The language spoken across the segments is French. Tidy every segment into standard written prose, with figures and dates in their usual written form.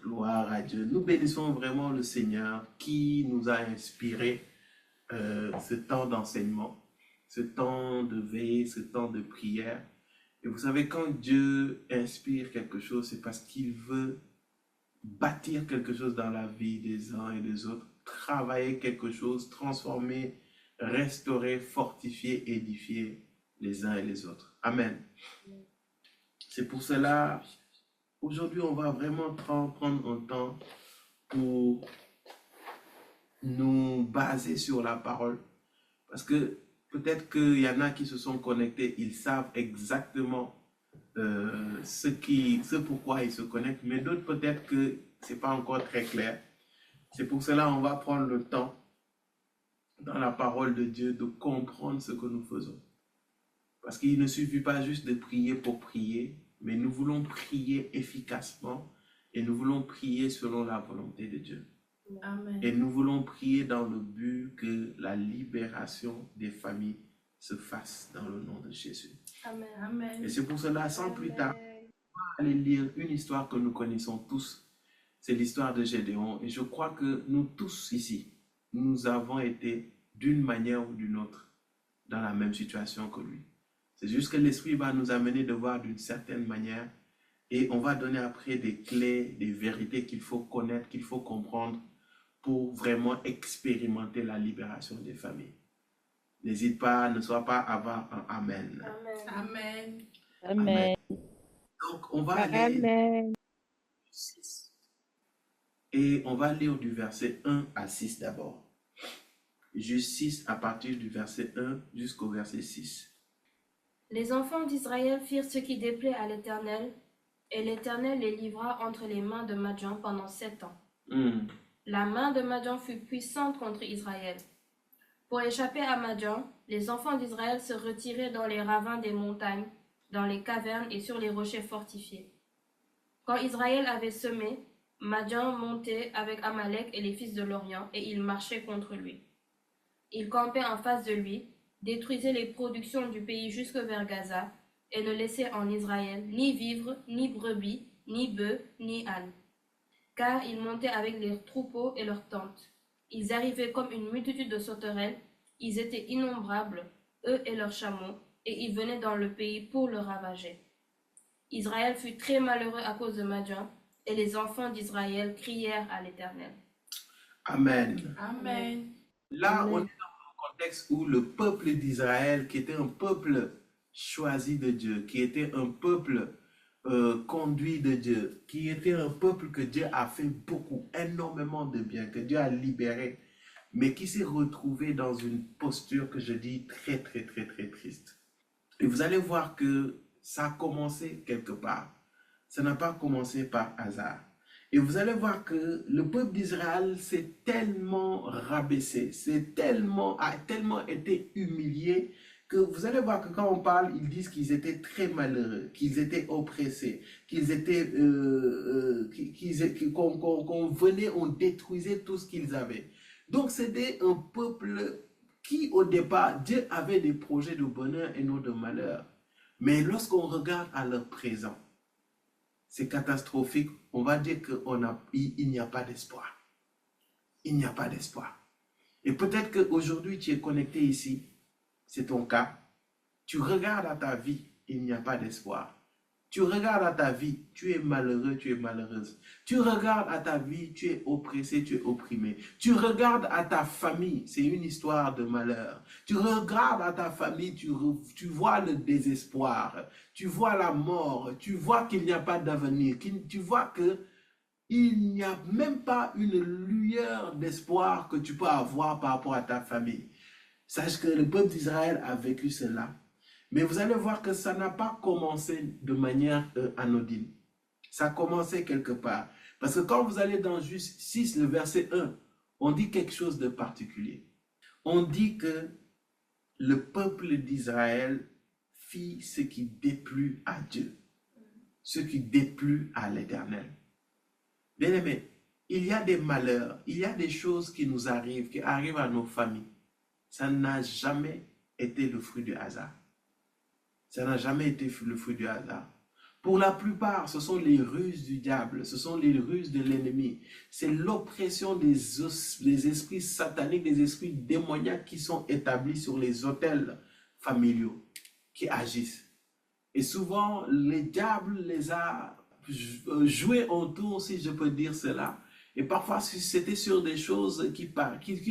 Gloire à Dieu. Nous bénissons vraiment le Seigneur qui nous a inspiré ce temps d'enseignement, ce temps de veille, ce temps de prière. Et vous savez, quand Dieu inspire quelque chose, c'est parce qu'il veut bâtir quelque chose dans la vie des uns et des autres, travailler quelque chose, transformer, restaurer, fortifier, édifier les uns et les autres. Amen. C'est pour cela, aujourd'hui, on va vraiment prendre un temps pour nous baser sur la parole. Parce que peut-être qu'il y en a qui se sont connectés, ils savent exactement ce pourquoi ils se connectent, mais d'autres peut-être que ce n'est pas encore très clair. C'est pour cela on va prendre le temps dans la parole de Dieu de comprendre ce que nous faisons. Parce qu'il ne suffit pas juste de prier pour prier, mais nous voulons prier efficacement et nous voulons prier selon la volonté de Dieu. Amen. Et nous voulons prier dans le but que la libération des familles se fasse dans le nom de Jésus. Amen. Amen. Et c'est pour cela, sans plus tard, on va aller lire une histoire que nous connaissons tous. C'est l'histoire de Gédéon. Et je crois que nous tous ici, nous avons été d'une manière ou d'une autre dans la même situation que lui. C'est juste que l'Esprit va nous amener de voir d'une certaine manière et on va donner après des clés, des vérités qu'il faut connaître, qu'il faut comprendre pour vraiment expérimenter la libération des familles. N'hésite pas, ne sois pas avant un Amen. Amen. Amen. Amen. Donc, on va aller Amen. et on va lire du verset 1 à 6 d'abord. Juste 6 à partir du verset 1 jusqu'au verset 6. Les enfants d'Israël firent ce qui déplaît à l'Éternel, et l'Éternel les livra entre les mains de Madian pendant 7 ans. La main de Madian fut puissante contre Israël. Pour échapper à Madian, les enfants d'Israël se retiraient dans les ravins des montagnes, dans les cavernes et sur les rochers fortifiés. Quand Israël avait semé, Madian montait avec Amalek et les fils de l'Orient, et ils marchaient contre lui. Ils campaient en face de lui, détruisaient les productions du pays jusque vers Gaza, et ne laissaient en Israël ni vivres, ni brebis, ni bœufs, ni ânes. Car ils montaient avec leurs troupeaux et leurs tentes. Ils arrivaient comme une multitude de sauterelles, ils étaient innombrables, eux et leurs chameaux, et ils venaient dans le pays pour le ravager. Israël fut très malheureux à cause de Madian, et les enfants d'Israël crièrent à l'Éternel. Amen. Amen. Là, Amen. on est dans un contexte où le peuple d'Israël, qui était un peuple choisi de Dieu, qui était un peuple conduit de Dieu, qui était un peuple que Dieu a fait beaucoup, énormément de bien, que Dieu a libéré, mais qui s'est retrouvé dans une posture que je dis très, très, très, très triste. Et vous allez voir que ça a commencé quelque part. Ça n'a pas commencé par hasard. Et vous allez voir que le peuple d'Israël s'est tellement rabaissé, a tellement été humilié, que vous allez voir que quand on parle, ils disent qu'ils étaient très malheureux, qu'ils étaient oppressés, qu'ils étaient, qu'on venait, on détruisait tout ce qu'ils avaient. Donc c'était un peuple qui au départ, Dieu avait des projets de bonheur et non de malheur. Mais lorsqu'on regarde à leur présent, c'est catastrophique. On va dire qu'il n'y a pas d'espoir. Il n'y a pas d'espoir. Et peut-être qu'aujourd'hui, tu es connecté ici. C'est ton cas. Tu regardes à ta vie, il n'y a pas d'espoir. Tu regardes à ta vie, tu es malheureux, tu es malheureuse. Tu regardes à ta vie, tu es oppressé, tu es opprimé. Tu regardes à ta famille, c'est une histoire de malheur. Tu regardes à ta famille, tu vois le désespoir, tu vois la mort, tu vois qu'il n'y a pas d'avenir, tu vois qu'il n'y a même pas une lueur d'espoir que tu peux avoir par rapport à ta famille. Sache que le peuple d'Israël a vécu cela. Mais vous allez voir que ça n'a pas commencé de manière anodine. Ça a commencé quelque part. Parce que quand vous allez dans Juste 6, le verset 1, on dit quelque chose de particulier. On dit que le peuple d'Israël fit ce qui déplut à Dieu, ce qui déplut à l'Éternel. Bien aimé, il y a des malheurs, il y a des choses qui nous arrivent, qui arrivent à nos familles. Ça n'a jamais été le fruit du hasard. Ça n'a jamais été le fruit du hasard. Pour la plupart, ce sont les ruses du diable, ce sont les ruses de l'ennemi. C'est l'oppression des esprits sataniques, des esprits démoniaques qui sont établis sur les autels familiaux, qui agissent. Et souvent, le diable les a joués autour, si je peux dire cela. Et parfois, c'était sur des choses qui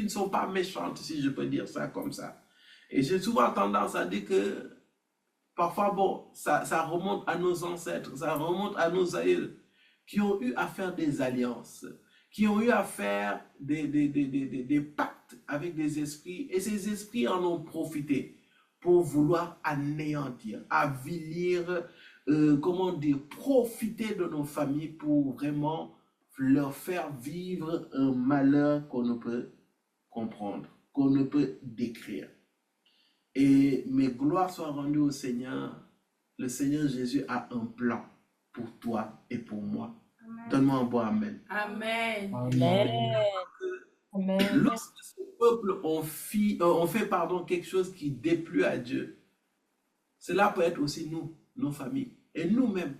ne sont pas méchantes, si je peux dire ça comme ça. Et j'ai souvent tendance à dire que parfois, bon, ça remonte à nos ancêtres, ça remonte à nos aïeux qui ont eu à faire des alliances, qui ont eu à faire des pactes avec des esprits, et ces esprits en ont profité pour vouloir anéantir, avilir, comment dire, profiter de nos familles pour vraiment leur faire vivre un malheur qu'on ne peut comprendre, qu'on ne peut décrire. Et mes gloires soient rendues au Seigneur. Le Seigneur Jésus a un plan pour toi et pour moi. Donne-moi un bon amen. Amen. Amen. Amen. Lorsque ce peuple ont fait quelque chose qui déplut à Dieu, cela peut être aussi nous, nos familles. Et nous-mêmes,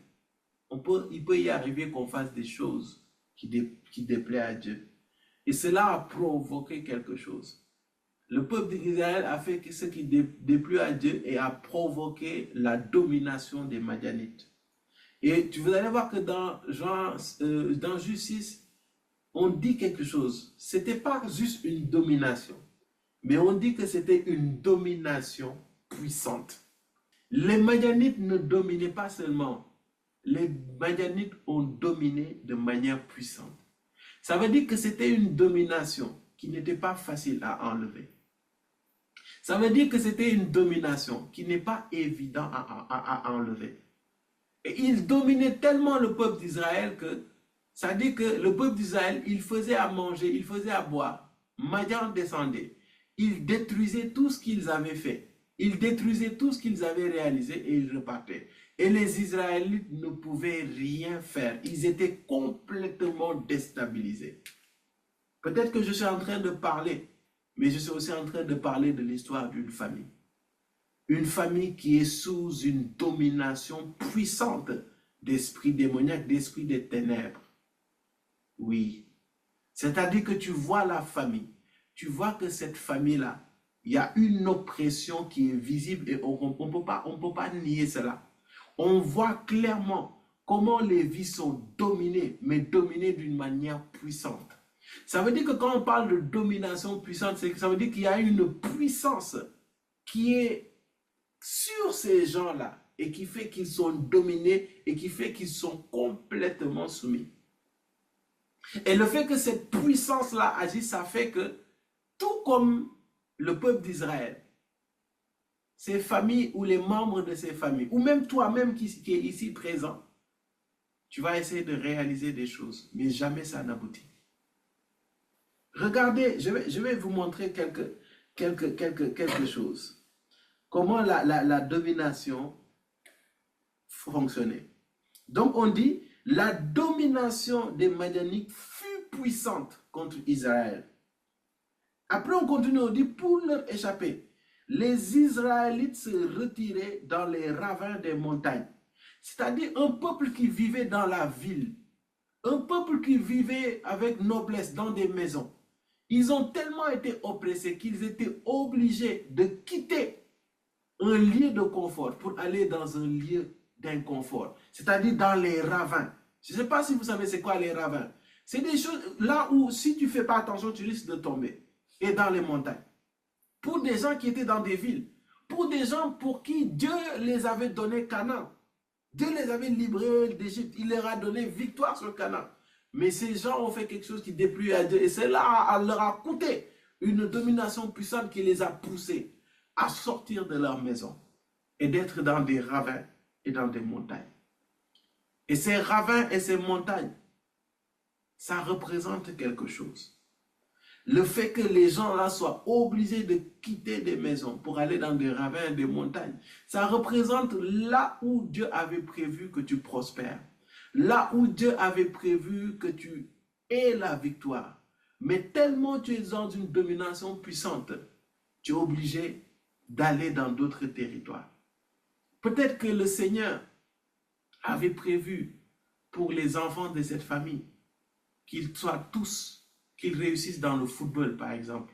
il peut y arriver qu'on fasse des choses qui déplaisent à Dieu. Et cela a provoqué quelque chose. Le peuple d'Israël a fait ce qui déplut à Dieu et a provoqué la domination des Madianites. Et vous allez voir que dans Justice, on dit quelque chose. Ce n'était pas juste une domination, mais on dit que c'était une domination puissante. Les Madianites ne dominaient pas seulement, les Madianites ont dominé de manière puissante. Ça veut dire que c'était une domination qui n'était pas facile à enlever. Ça veut dire que c'était une domination qui n'est pas évidente à enlever. Et ils dominaient tellement le peuple d'Israël que ça dit que le peuple d'Israël, il faisait à manger, il faisait à boire. Madian descendait. Il détruisait tout ce qu'ils avaient fait. Ils détruisaient tout ce qu'ils avaient réalisé et ils repartaient. Et les Israélites ne pouvaient rien faire. Ils étaient complètement déstabilisés. Peut-être que je suis en train de parler, mais je suis aussi en train de parler de l'histoire d'une famille. Une famille qui est sous une domination puissante d'esprits démoniaques, d'esprits des ténèbres. Oui. C'est-à-dire que tu vois la famille. Tu vois que cette famille-là, il y a une oppression qui est visible et on ne peut pas nier cela. On voit clairement comment les vies sont dominées, mais dominées d'une manière puissante. Ça veut dire que quand on parle de domination puissante, ça veut dire qu'il y a une puissance qui est sur ces gens-là et qui fait qu'ils sont dominés et qui fait qu'ils sont complètement soumis. Et le fait que cette puissance-là agisse, ça fait que tout comme le peuple d'Israël, ces familles ou les membres de ces familles, ou même toi-même qui est ici présent, tu vas essayer de réaliser des choses, mais jamais ça n'aboutit. Regardez, je vais vous montrer quelque chose. Comment la domination fonctionnait. Donc on dit, la domination des Madianites fut puissante contre Israël. Après on continue, on dit, pour leur échapper, les Israélites se retiraient dans les ravins des montagnes. C'est-à-dire un peuple qui vivait dans la ville, un peuple qui vivait avec noblesse dans des maisons. Ils ont tellement été oppressés qu'ils étaient obligés de quitter un lieu de confort pour aller dans un lieu d'inconfort, c'est-à-dire dans les ravins. Je ne sais pas si vous savez c'est quoi les ravins. C'est des choses là où si tu ne fais pas attention, tu risques de tomber. Et dans les montagnes. Pour des gens qui étaient dans des villes, pour des gens pour qui Dieu les avait donné Canaan. Dieu les avait libérés d'Égypte, il leur a donné victoire sur Canaan. Mais ces gens ont fait quelque chose qui déplut à Dieu et cela leur a coûté une domination puissante qui les a poussés à sortir de leur maison et d'être dans des ravins et dans des montagnes. Et ces ravins et ces montagnes, ça représente quelque chose. Le fait que les gens là soient obligés de quitter des maisons pour aller dans des ravins et des montagnes, ça représente là où Dieu avait prévu que tu prospères. Là où Dieu avait prévu que tu aies la victoire. Mais tellement tu es dans une domination puissante, tu es obligé d'aller dans d'autres territoires. Peut-être que le Seigneur avait prévu pour les enfants de cette famille qu'ils réussissent dans le football, par exemple.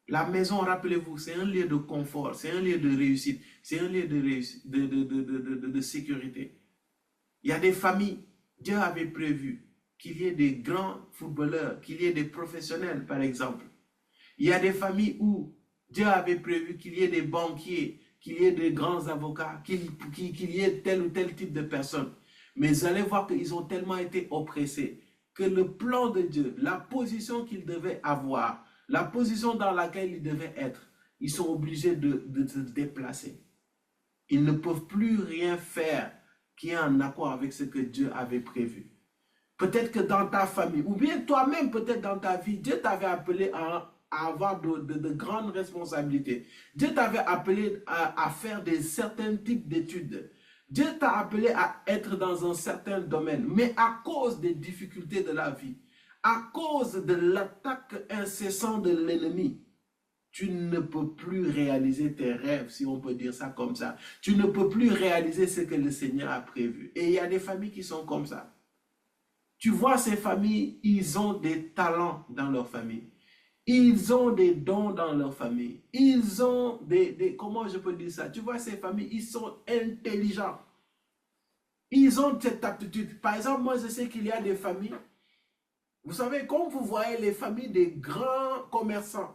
La maison, rappelez-vous, c'est un lieu de confort, c'est un lieu de réussite, c'est un lieu de sécurité. Il y a des familles, Dieu avait prévu qu'il y ait des grands footballeurs, qu'il y ait des professionnels, par exemple. Il y a des familles où Dieu avait prévu qu'il y ait des banquiers, qu'il y ait des grands avocats, qu'il y ait tel ou tel type de personnes. Mais vous allez voir qu'ils ont tellement été oppressés que le plan de Dieu, la position qu'ils devaient avoir, la position dans laquelle ils devaient être, ils sont obligés de se déplacer. Ils ne peuvent plus rien faire qui est en accord avec ce que Dieu avait prévu. Peut-être que dans ta famille, ou bien toi-même, peut-être dans ta vie, Dieu t'avait appelé à avoir de grandes responsabilités. Dieu t'avait appelé à faire certains types d'études. Dieu t'a appelé à être dans un certain domaine, mais à cause des difficultés de la vie, à cause de l'attaque incessante de l'ennemi, tu ne peux plus réaliser tes rêves, si on peut dire ça comme ça. Tu ne peux plus réaliser ce que le Seigneur a prévu. Et il y a des familles qui sont comme ça. Tu vois, ces familles, ils ont des talents dans leur famille. Ils ont des dons dans leur famille. Ils ont comment je peux dire ça? Tu vois, ces familles, ils sont intelligents. Ils ont cette aptitude. Par exemple, moi, je sais qu'il y a des familles, vous savez, comme vous voyez les familles des grands commerçants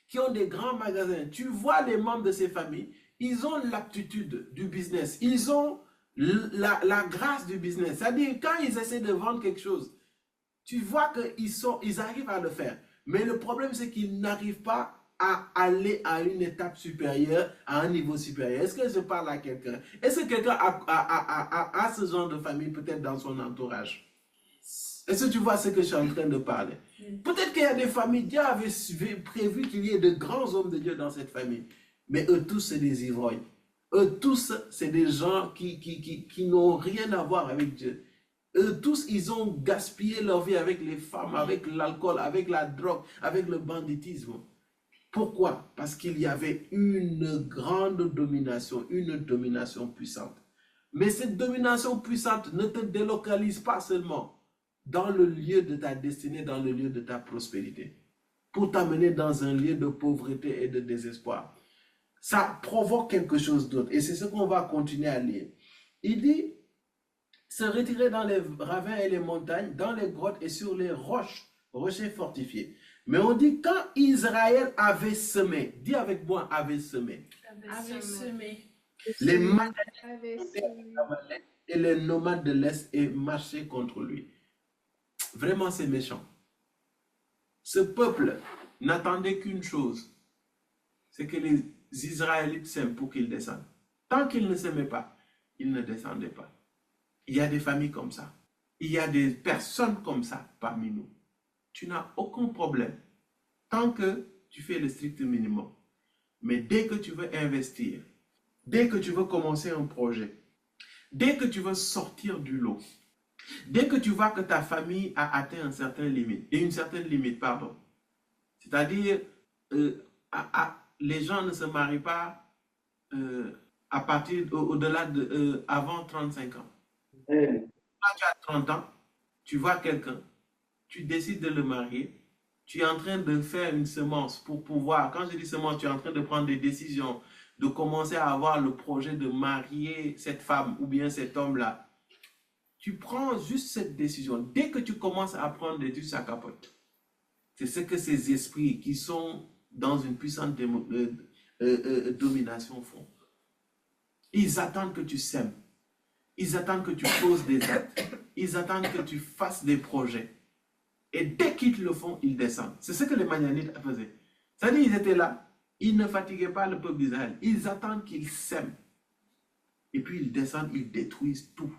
qui ont des grands magasins, tu vois les membres de ces familles, ils ont l'aptitude du business. Ils ont la grâce du business. C'est-à-dire, quand ils essaient de vendre quelque chose, tu vois qu'ils arrivent à le faire. Mais le problème, c'est qu'ils n'arrivent pas à aller à une étape supérieure, à un niveau supérieur. Est-ce que je parle à quelqu'un? Est-ce que quelqu'un a ce genre de famille peut-être dans son entourage? Est-ce que tu vois ce que je suis en train de parler? Peut-être qu'il y a des familles, Dieu avait prévu qu'il y ait de grands hommes de Dieu dans cette famille. Mais eux tous, c'est des ivrognes. Eux tous, c'est des gens qui n'ont rien à voir avec Dieu. Eux tous, ils ont gaspillé leur vie avec les femmes, avec l'alcool, avec la drogue, avec le banditisme. Pourquoi? Parce qu'il y avait une grande domination, une domination puissante. Mais cette domination puissante ne te délocalise pas seulement dans le lieu de ta destinée, dans le lieu de ta prospérité, pour t'amener dans un lieu de pauvreté et de désespoir. Ça provoque quelque chose d'autre. Et c'est ce qu'on va continuer à lire. Il dit, se retirer dans les ravins et les montagnes, dans les grottes et sur les rochers fortifiés. Mais on dit, quand Israël avait semé, dis avec moi, avait semé. Avait semé. Les Madianites et les nomades de l'Est et marchaient contre lui. Vraiment, c'est méchant. Ce peuple n'attendait qu'une chose, c'est que les Israélites s'aiment pour qu'ils descendent. Tant qu'ils ne s'aimaient pas, ils ne descendaient pas. Il y a des familles comme ça. Il y a des personnes comme ça parmi nous. Tu n'as aucun problème tant que tu fais le strict minimum. Mais dès que tu veux investir, dès que tu veux commencer un projet, dès que tu veux sortir du lot, dès que tu vois que ta famille a atteint une certaine limite, pardon. C'est-à-dire, les gens ne se marient pas à partir au-delà de avant 35 ans. Quand tu as 30 ans, tu vois quelqu'un, tu décides de le marier, tu es en train de faire une semence pour pouvoir, quand je dis semence, tu es en train de prendre des décisions, de commencer à avoir le projet de marier cette femme ou bien cet homme-là. Tu prends juste cette décision. Dès que tu commences à prendre des trucs, ça capote. C'est ce que ces esprits qui sont dans une puissante domination font. Ils attendent que tu sèmes. Ils attendent que tu poses des actes. Ils attendent que tu fasses des projets. Et dès qu'ils le font, ils descendent. C'est ce que les Madianites faisaient. C'est-à-dire qu'ils étaient là. Ils ne fatiguaient pas le peuple d'Israël. Ils attendent qu'ils sèment. Et puis ils descendent, ils détruisent tout.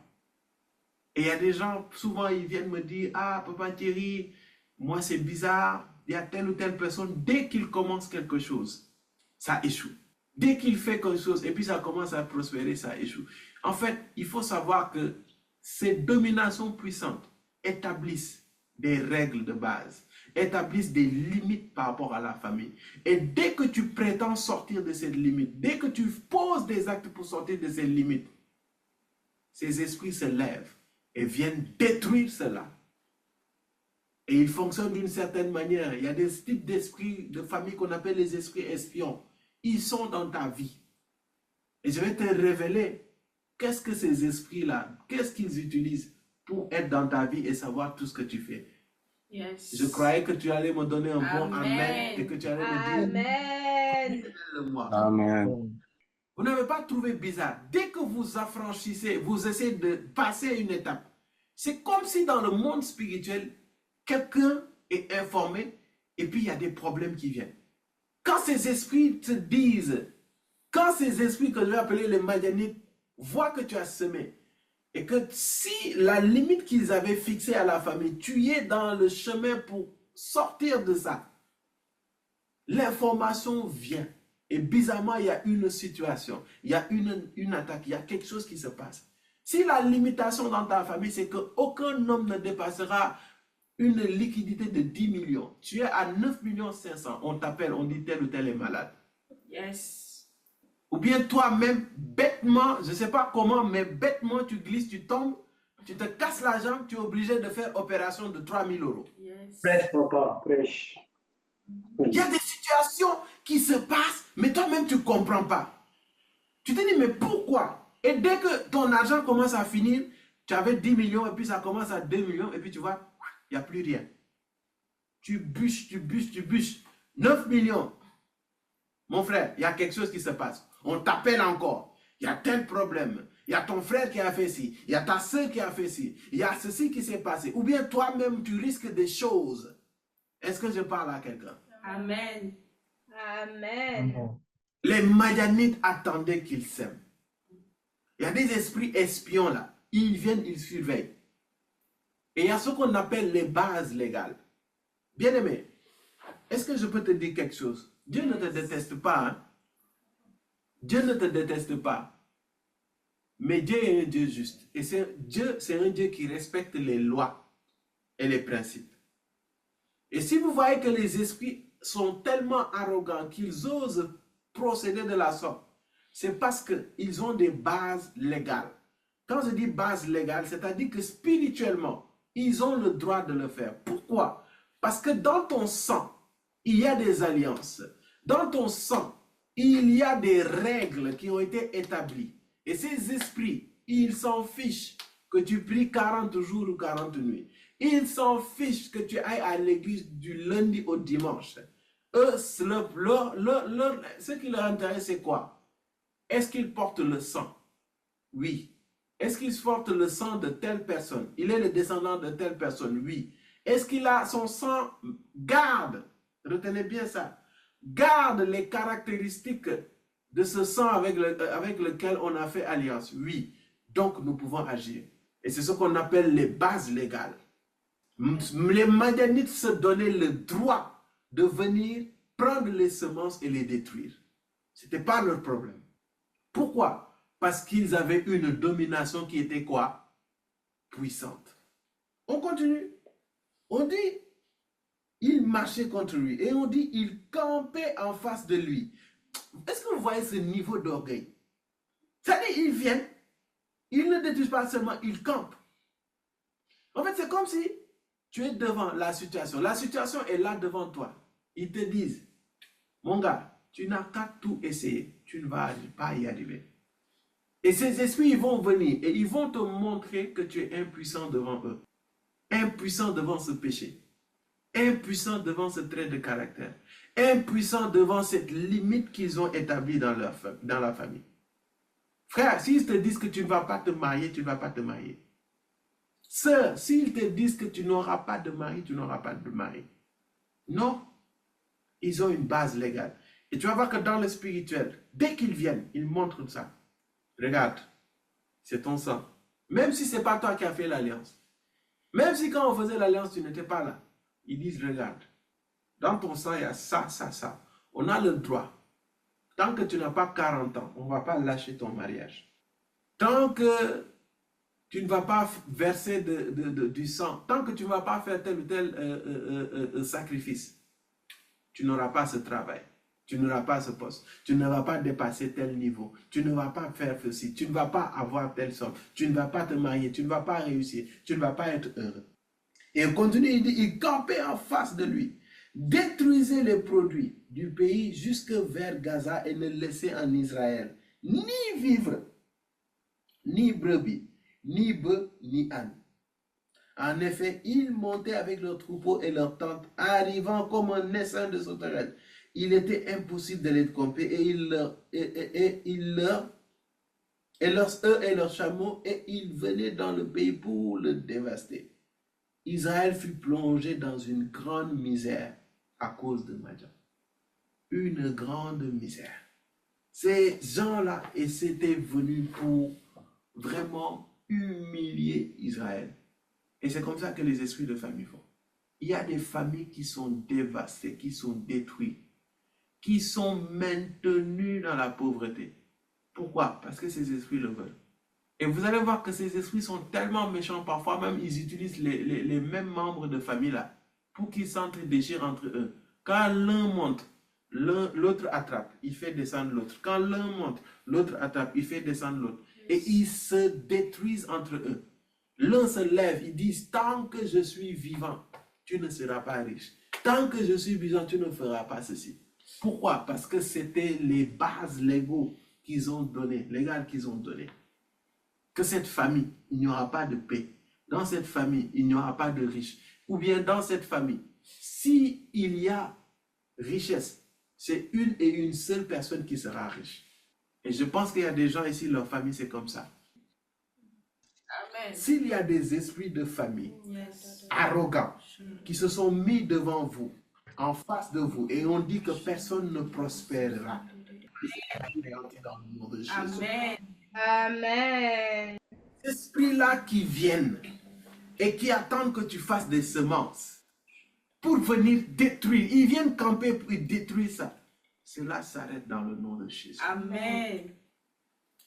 Et il y a des gens, souvent ils viennent me dire, ah, Papa Thierry, moi c'est bizarre, il y a telle ou telle personne, dès qu'il commence quelque chose, ça échoue. Dès qu'il fait quelque chose, et puis ça commence à prospérer, ça échoue. En fait, il faut savoir que ces dominations puissantes établissent des règles de base, établissent des limites par rapport à la famille. Et dès que tu prétends sortir de cette limite, dès que tu poses des actes pour sortir de ces limites, ces esprits se lèvent et viennent détruire cela. Et ils fonctionnent d'une certaine manière. Il y a des types d'esprits de famille qu'on appelle les esprits espions. Ils sont dans ta vie. Et je vais te révéler qu'est-ce que ces esprits-là, qu'est-ce qu'ils utilisent pour être dans ta vie et savoir tout ce que tu fais. Yes. Je croyais que tu allais me donner un bon amen et que tu allais me dire Amen. Vous n'avez pas trouvé bizarre. Dès que vous affranchissez, vous essayez de passer une étape. C'est comme si dans le monde spirituel, quelqu'un est informé et puis il y a des problèmes qui viennent. Quand ces esprits te disent, quand ces esprits que je vais appeler les Madianites voient que tu as semé et que si la limite qu'ils avaient fixée à la famille, tu es dans le chemin pour sortir de ça, l'information vient. Et bizarrement, il y a une situation, il y a une attaque, il y a quelque chose qui se passe. Si la limitation dans ta famille, c'est qu'aucun homme ne dépassera une liquidité de 10 millions. Tu es à 9 millions 500. On t'appelle, on dit tel ou tel est malade. Yes. Ou bien toi-même, bêtement, je ne sais pas comment, mais bêtement, tu glisses, tu tombes, tu te casses la jambe, tu es obligé de faire opération de 3 000 euros. Yes. Prêche, papa, prêche. Il y a des situations qui se passent, mais toi-même, tu ne comprends pas. Tu te dis, mais pourquoi? Et dès que ton argent commence à finir, tu avais 10 millions, et puis ça commence à 2 millions, et puis tu vois, il n'y a plus rien. Tu bûches, tu bûches, tu bûches. 9 millions. Mon frère, il y a quelque chose qui se passe. On t'appelle encore. Il y a tel problème. Il y a ton frère qui a fait ci. Il y a ta soeur qui a fait ci. Il y a ceci qui s'est passé. Ou bien toi-même, tu risques des choses. Est-ce que je parle à quelqu'un? Amen. Amen. Les Madianites attendaient qu'ils s'aiment. Il y a des esprits espions là. Ils viennent, ils surveillent. Et il y a ce qu'on appelle les bases légales. Bien-aimé, est-ce que je peux te dire quelque chose? Dieu ne te déteste pas. Hein? Dieu ne te déteste pas. Mais Dieu est un Dieu juste. Et c'est un Dieu qui respecte les lois et les principes. Et si vous voyez que les esprits sont tellement arrogants qu'ils osent procéder de la sorte, c'est parce qu'ils ont des bases légales. Quand je dis base légale, c'est-à-dire que spirituellement, ils ont le droit de le faire. Pourquoi? Parce que dans ton sang, il y a des alliances. Dans ton sang, il y a des règles qui ont été établies. Et ces esprits, ils s'en fichent que tu pries 40 jours ou 40 nuits. Ils s'en fichent que tu ailles à l'église du lundi au dimanche. Eux, ce qui leur intéresse, c'est quoi? Est-ce qu'ils portent le sang? Oui. Est-ce qu'il porte le sang de telle personne? Il est le descendant de telle personne? Oui. Est-ce qu'il a son sang? Garde, retenez bien ça, garde les caractéristiques de ce sang avec lequel on a fait alliance? Oui. Donc nous pouvons agir. Et c'est ce qu'on appelle les bases légales. Les Madianites se donnaient le droit de venir prendre les semences et les détruire. Ce n'était pas leur problème. Pourquoi? Parce qu'ils avaient une domination qui était quoi? Puissante. On continue. On dit, il marchait contre lui. Et on dit, il campait en face de lui. Est-ce que vous voyez ce niveau d'orgueil? C'est-à-dire, ils viennent, ils ne détruisent pas seulement, ils campent. En fait, c'est comme si tu es devant la situation. La situation est là devant toi. Ils te disent, mon gars, tu n'as qu'à tout essayer. Tu ne vas pas y arriver. Et ces esprits, ils vont venir et ils vont te montrer que tu es impuissant devant eux. Impuissant devant ce péché. Impuissant devant ce trait de caractère. Impuissant devant cette limite qu'ils ont établie dans la famille. Frère, s'ils te disent que tu ne vas pas te marier, tu ne vas pas te marier. Sœur, s'ils te disent que tu n'auras pas de mari, tu n'auras pas de mari. Non. Ils ont une base légale. Et tu vas voir que dans le spirituel, dès qu'ils viennent, ils montrent ça. Regarde, c'est ton sang. Même si ce n'est pas toi qui as fait l'alliance. Même si quand on faisait l'alliance, tu n'étais pas là. Ils disent, regarde, dans ton sang, il y a ça, ça, ça. On a le droit. Tant que tu n'as pas 40 ans, on ne va pas lâcher ton mariage. Tant que tu ne vas pas verser du sang, tant que tu ne vas pas faire tel ou tel sacrifice, tu n'auras pas ce travail. Tu n'auras pas ce poste. Tu ne vas pas dépasser tel niveau. Tu ne vas pas faire ceci. Tu ne vas pas avoir telle somme. Tu ne vas pas te marier. Tu ne vas pas réussir. Tu ne vas pas être heureux. Et il continue, il dit, il campait en face de lui. Détruisez les produits du pays jusque vers Gaza et ne laissez en Israël ni vivre, ni brebis, ni bœufs, ni ânes. En effet, ils montaient avec leurs troupeaux et leurs tentes, arrivant comme un essaim de sauterelles. Il était impossible de les tromper et eux et leurs chameaux, et ils venaient dans le pays pour le dévaster. Israël fut plongé dans une grande misère à cause de Madian. Une grande misère. Ces gens-là, et c'était venu pour vraiment humilier Israël. Et c'est comme ça que les esprits de famille font. Il y a des familles qui sont dévastées, qui sont détruites, qui sont maintenues dans la pauvreté. Pourquoi? Parce que ces esprits le veulent. Et vous allez voir que ces esprits sont tellement méchants, parfois même ils utilisent les mêmes membres de famille là pour qu'ils s'entre-déchirent entre eux. Quand l'un monte, l'autre attrape, il fait descendre l'autre. Quand l'un monte, l'autre attrape, il fait descendre l'autre. Et ils se détruisent entre eux. L'un se lève, ils disent, tant que je suis vivant, tu ne seras pas riche. Tant que je suis vivant, tu ne feras pas ceci. Pourquoi? Parce que c'était les bases légaux qu'ils ont données, légales qu'ils ont données. Que cette famille, il n'y aura pas de paix. Dans cette famille, il n'y aura pas de riches. Ou bien dans cette famille, s'il y a richesse, c'est une et une seule personne qui sera riche. Et je pense qu'il y a des gens ici, leur famille, c'est comme ça. Amen. S'il y a des esprits de famille arrogants qui se sont mis devant vous, en face de vous, et on dit que personne ne prospérera. Dans le nom de Jésus. Amen. Amen. Ces esprits-là qui viennent et qui attendent que tu fasses des semences pour venir détruire, ils viennent camper pour détruire ça. Cela s'arrête dans le nom de Jésus. Amen.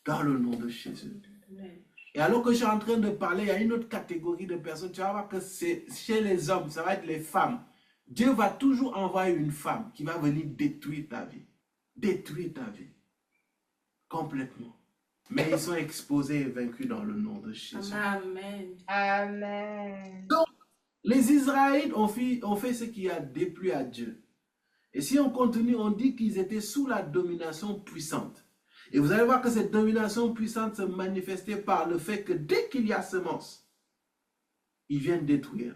Dans le nom de Jésus. Amen. Et alors que je suis en train de parler, il y a une autre catégorie de personnes. Tu vas voir que c'est chez les hommes, ça va être les femmes. Dieu va toujours envoyer une femme qui va venir détruire ta vie. Détruire ta vie. Complètement. Mais ils sont exposés et vaincus dans le nom de Jésus. Amen. Amen. Donc, les Israélites ont fait ce qui a déplu à Dieu. Et si on continue, on dit qu'ils étaient sous la domination puissante. Et vous allez voir que cette domination puissante se manifestait par le fait que dès qu'il y a semence, ils viennent détruire.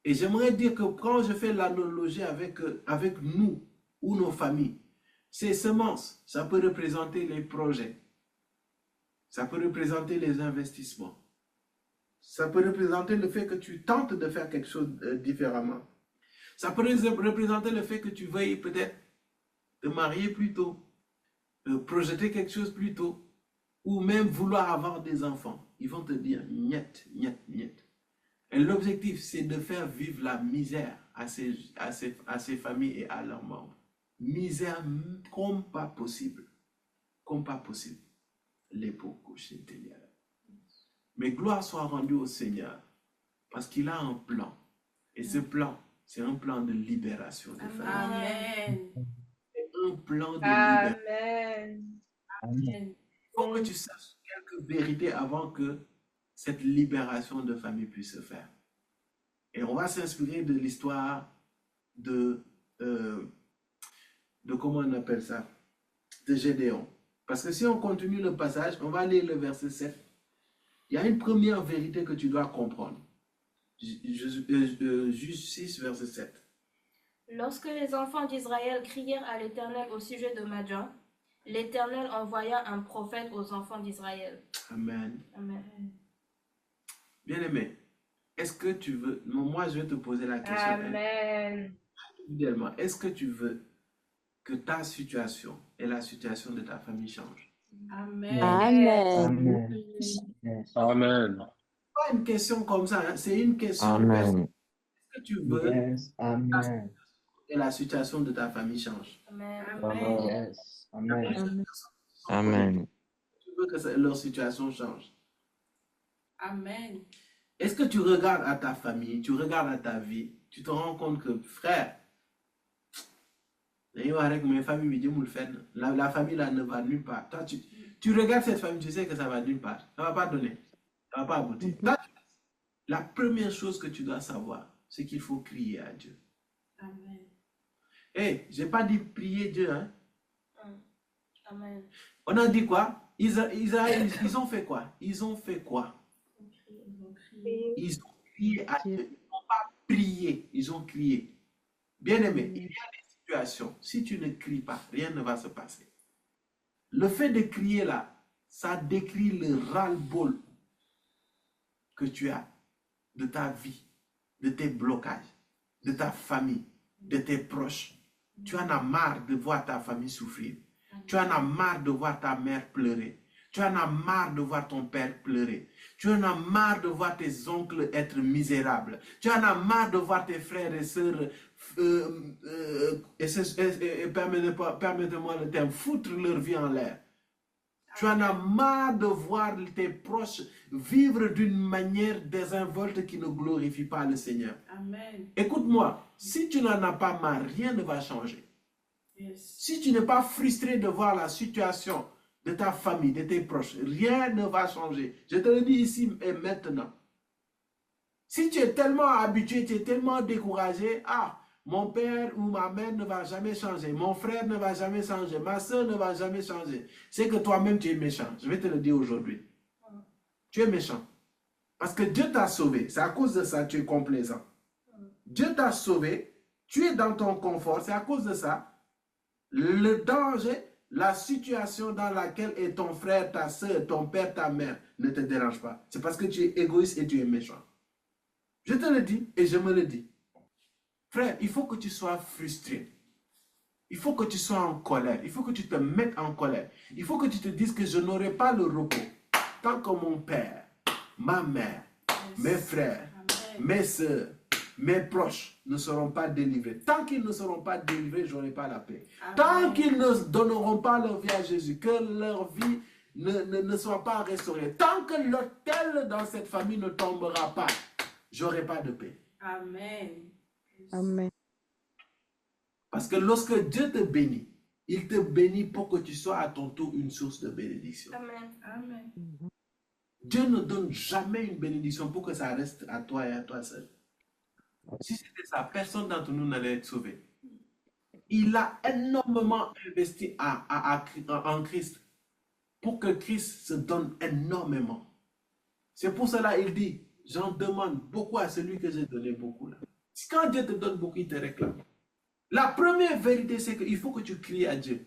Et j'aimerais dire que quand je fais l'analogie avec nous ou nos familles, ces semences, ça peut représenter les projets. Ça peut représenter les investissements. Ça peut représenter le fait que tu tentes de faire quelque chose différemment. Ça peut représenter le fait que tu veuilles peut-être te marier plus tôt, projeter quelque chose plus tôt, ou même vouloir avoir des enfants. Ils vont te dire, niet, niet, niet. Et l'objectif, c'est de faire vivre la misère à ces familles et à leurs membres. Misère comme pas possible. Comme pas possible. Mais gloire soit rendue au Seigneur, parce qu'il a un plan. Et ce plan, c'est un plan de libération des familles. Amen. Un plan de libération. Amen. Amen. Il faut que tu saches quelques vérités avant que cette libération de famille puisse se faire. Et on va s'inspirer de l'histoire de comment on appelle ça, de Gédéon. Parce que si on continue le passage, on va lire le verset 7. Il y a une première vérité que tu dois comprendre. Juge 6, verset 7. Lorsque les enfants d'Israël crièrent à l'Éternel au sujet de Madian, l'Éternel envoya un prophète aux enfants d'Israël. Amen. Amen. Bien-aimé, est-ce que tu veux... Non, moi, je vais te poser la question. Amen. Individuellement, est-ce que tu veux que ta situation et la situation de ta famille changent? Amen. Amen. Amen. Pas une question comme ça, hein, c'est une question. Amen. Est-ce que tu veux Yes. Amen. que la situation de ta famille change? Amen. Amen. Yes. Amen. Amen. Amen. Tu veux que leur situation change? Amen. Est-ce que tu regardes à ta famille, tu regardes à ta vie, tu te rends compte que, frère, Et avec mes familles, la famille là ne va nulle part. Toi, tu regardes cette famille, tu sais que ça va nulle part. Ça ne va pas donner. Ça ne va pas aboutir. Toi, la première chose que tu dois savoir, c'est qu'il faut crier à Dieu. Amen. Hey, je n'ai pas dit prier Dieu. Hein? Amen. On a dit quoi? Israël, ils ont fait quoi? Ils ont fait quoi? Ils ont crié à Dieu. Ils n'ont pas prié, ils ont crié. Bien-aimé, il y a des situations, si tu ne cries pas, rien ne va se passer. Le fait de crier là, ça décrit le ras-le-bol que tu as de ta vie, de tes blocages, de ta famille, de tes proches. Tu en as marre de voir ta famille souffrir. Tu en as marre de voir ta mère pleurer. Tu en as marre de voir ton père pleurer. Tu en as marre de voir tes oncles être misérables. Tu en as marre de voir tes frères et sœurs, permettez-moi le terme, foutre leur vie en l'air. Tu en as marre de voir tes proches vivre d'une manière désinvolte qui ne glorifie pas le Seigneur. Amen. Écoute-moi, si tu n'en as pas marre, rien ne va changer. Yes. Si tu n'es pas frustré de voir la situation de ta famille, de tes proches, rien ne va changer. Je te le dis ici et maintenant. Si tu es tellement habitué, tu es tellement découragé, mon père ou ma mère ne va jamais changer, mon frère ne va jamais changer, ma soeur ne va jamais changer, c'est que toi-même tu es méchant. Je vais te le dire aujourd'hui. Tu es méchant. Parce que Dieu t'a sauvé. C'est à cause de ça que tu es complaisant. Dieu t'a sauvé. Tu es dans ton confort. C'est à cause de ça. Le danger, la situation dans laquelle est ton frère, ta soeur, ton père, ta mère ne te dérange pas. C'est parce que tu es égoïste et tu es méchant. Je te le dis et je me le dis. Frère, il faut que tu sois frustré. Il faut que tu sois en colère. Il faut que tu te mettes en colère. Il faut que tu te dises que je n'aurai pas le repos tant que mon père, ma mère, mes frères, mes soeurs, mes proches ne seront pas délivrés. Tant qu'ils ne seront pas délivrés, je n'aurai pas la paix. Amen. Tant qu'ils ne donneront pas leur vie à Jésus, que leur vie ne soit pas restaurée. Tant que l'autel dans cette famille ne tombera pas, je n'aurai pas de paix. Amen. Amen. Parce que lorsque Dieu te bénit, il te bénit pour que tu sois à ton tour une source de bénédiction. Amen. Amen. Dieu ne donne jamais une bénédiction pour que ça reste à toi et à toi seul. Si c'était ça, personne d'entre nous n'allait être sauvé. Il a énormément investi en Christ pour que Christ se donne énormément. C'est pour cela qu'il dit, j'en demande beaucoup à celui que j'ai donné beaucoup. Là. Quand Dieu te donne beaucoup, il te réclame. La première vérité, c'est qu'il faut que tu cries à Dieu.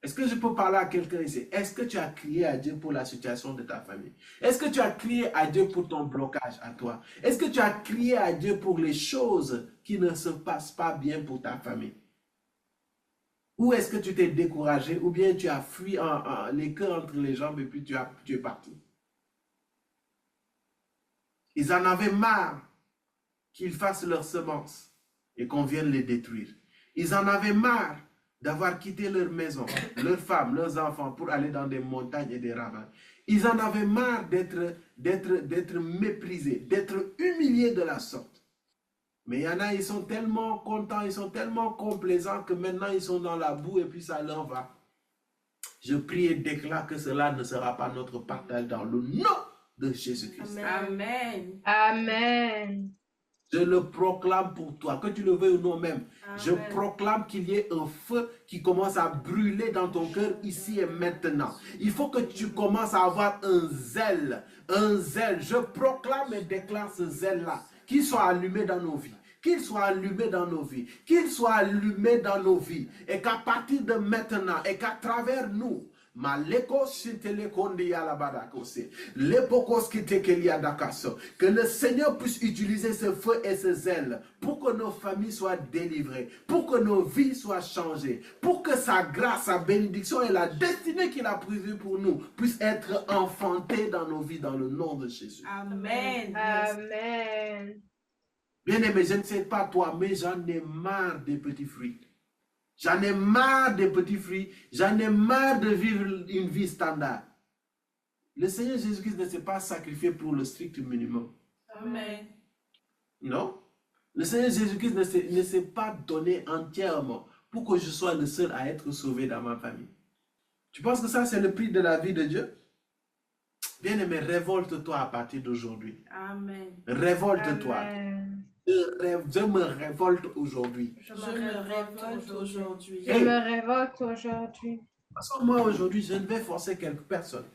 Est-ce que je peux parler à quelqu'un ici? Est-ce que tu as crié à Dieu pour la situation de ta famille? Est-ce que tu as crié à Dieu pour ton blocage à toi? Est-ce que tu as crié à Dieu pour les choses qui ne se passent pas bien pour ta famille? Ou est-ce que tu t'es découragé ou bien tu as fui les cœurs entre les jambes et puis tu es parti? Ils en avaient marre qu'ils fassent leurs semences et qu'on vienne les détruire. Ils en avaient marre d'avoir quitté leur maison, leurs femmes, leurs enfants pour aller dans des montagnes et des ravins. Ils en avaient marre d'être méprisés, d'être humiliés de la sorte. Mais il y en a, ils sont tellement contents, ils sont tellement complaisants que maintenant ils sont dans la boue et puis ça leur va. Je prie et déclare que cela ne sera pas notre partage dans le nom de Jésus-Christ. Amen. Amen. Je le proclame pour toi, que tu le veuilles ou non même. Amen. Je proclame qu'il y ait un feu qui commence à brûler dans ton cœur ici et maintenant. Il faut que tu commences à avoir un zèle. Un zèle. Je proclame et déclare ce zèle-là. Qu'il soit allumé dans nos vies. Qu'il soit allumé dans nos vies. Qu'il soit allumé dans nos vies. Et qu'à partir de maintenant, et qu'à travers nous, que le Seigneur puisse utiliser ce feu et ce zèle pour que nos familles soient délivrées, pour que nos vies soient changées, pour que sa grâce, sa bénédiction et la destinée qu'il a prévue pour nous puissent être enfantées dans nos vies dans le nom de Jésus. Amen. Amen. Bien-aimé, je ne sais pas toi, mais j'en ai marre des petits fruits. J'en ai marre des petits fruits. J'en ai marre de vivre une vie standard. Le Seigneur Jésus-Christ ne s'est pas sacrifié pour le strict minimum. Amen. Non. Le Seigneur Jésus-Christ ne s'est pas donné entièrement pour que je sois le seul à être sauvé dans ma famille. Tu penses que ça, c'est le prix de la vie de Dieu? Bien-aimé, révolte-toi à partir d'aujourd'hui. Amen. Révolte-toi. Amen. Je me révolte aujourd'hui. Je me révolte aujourd'hui. Je me révolte aujourd'hui. Parce que moi, aujourd'hui, je ne vais forcer quelques personnes.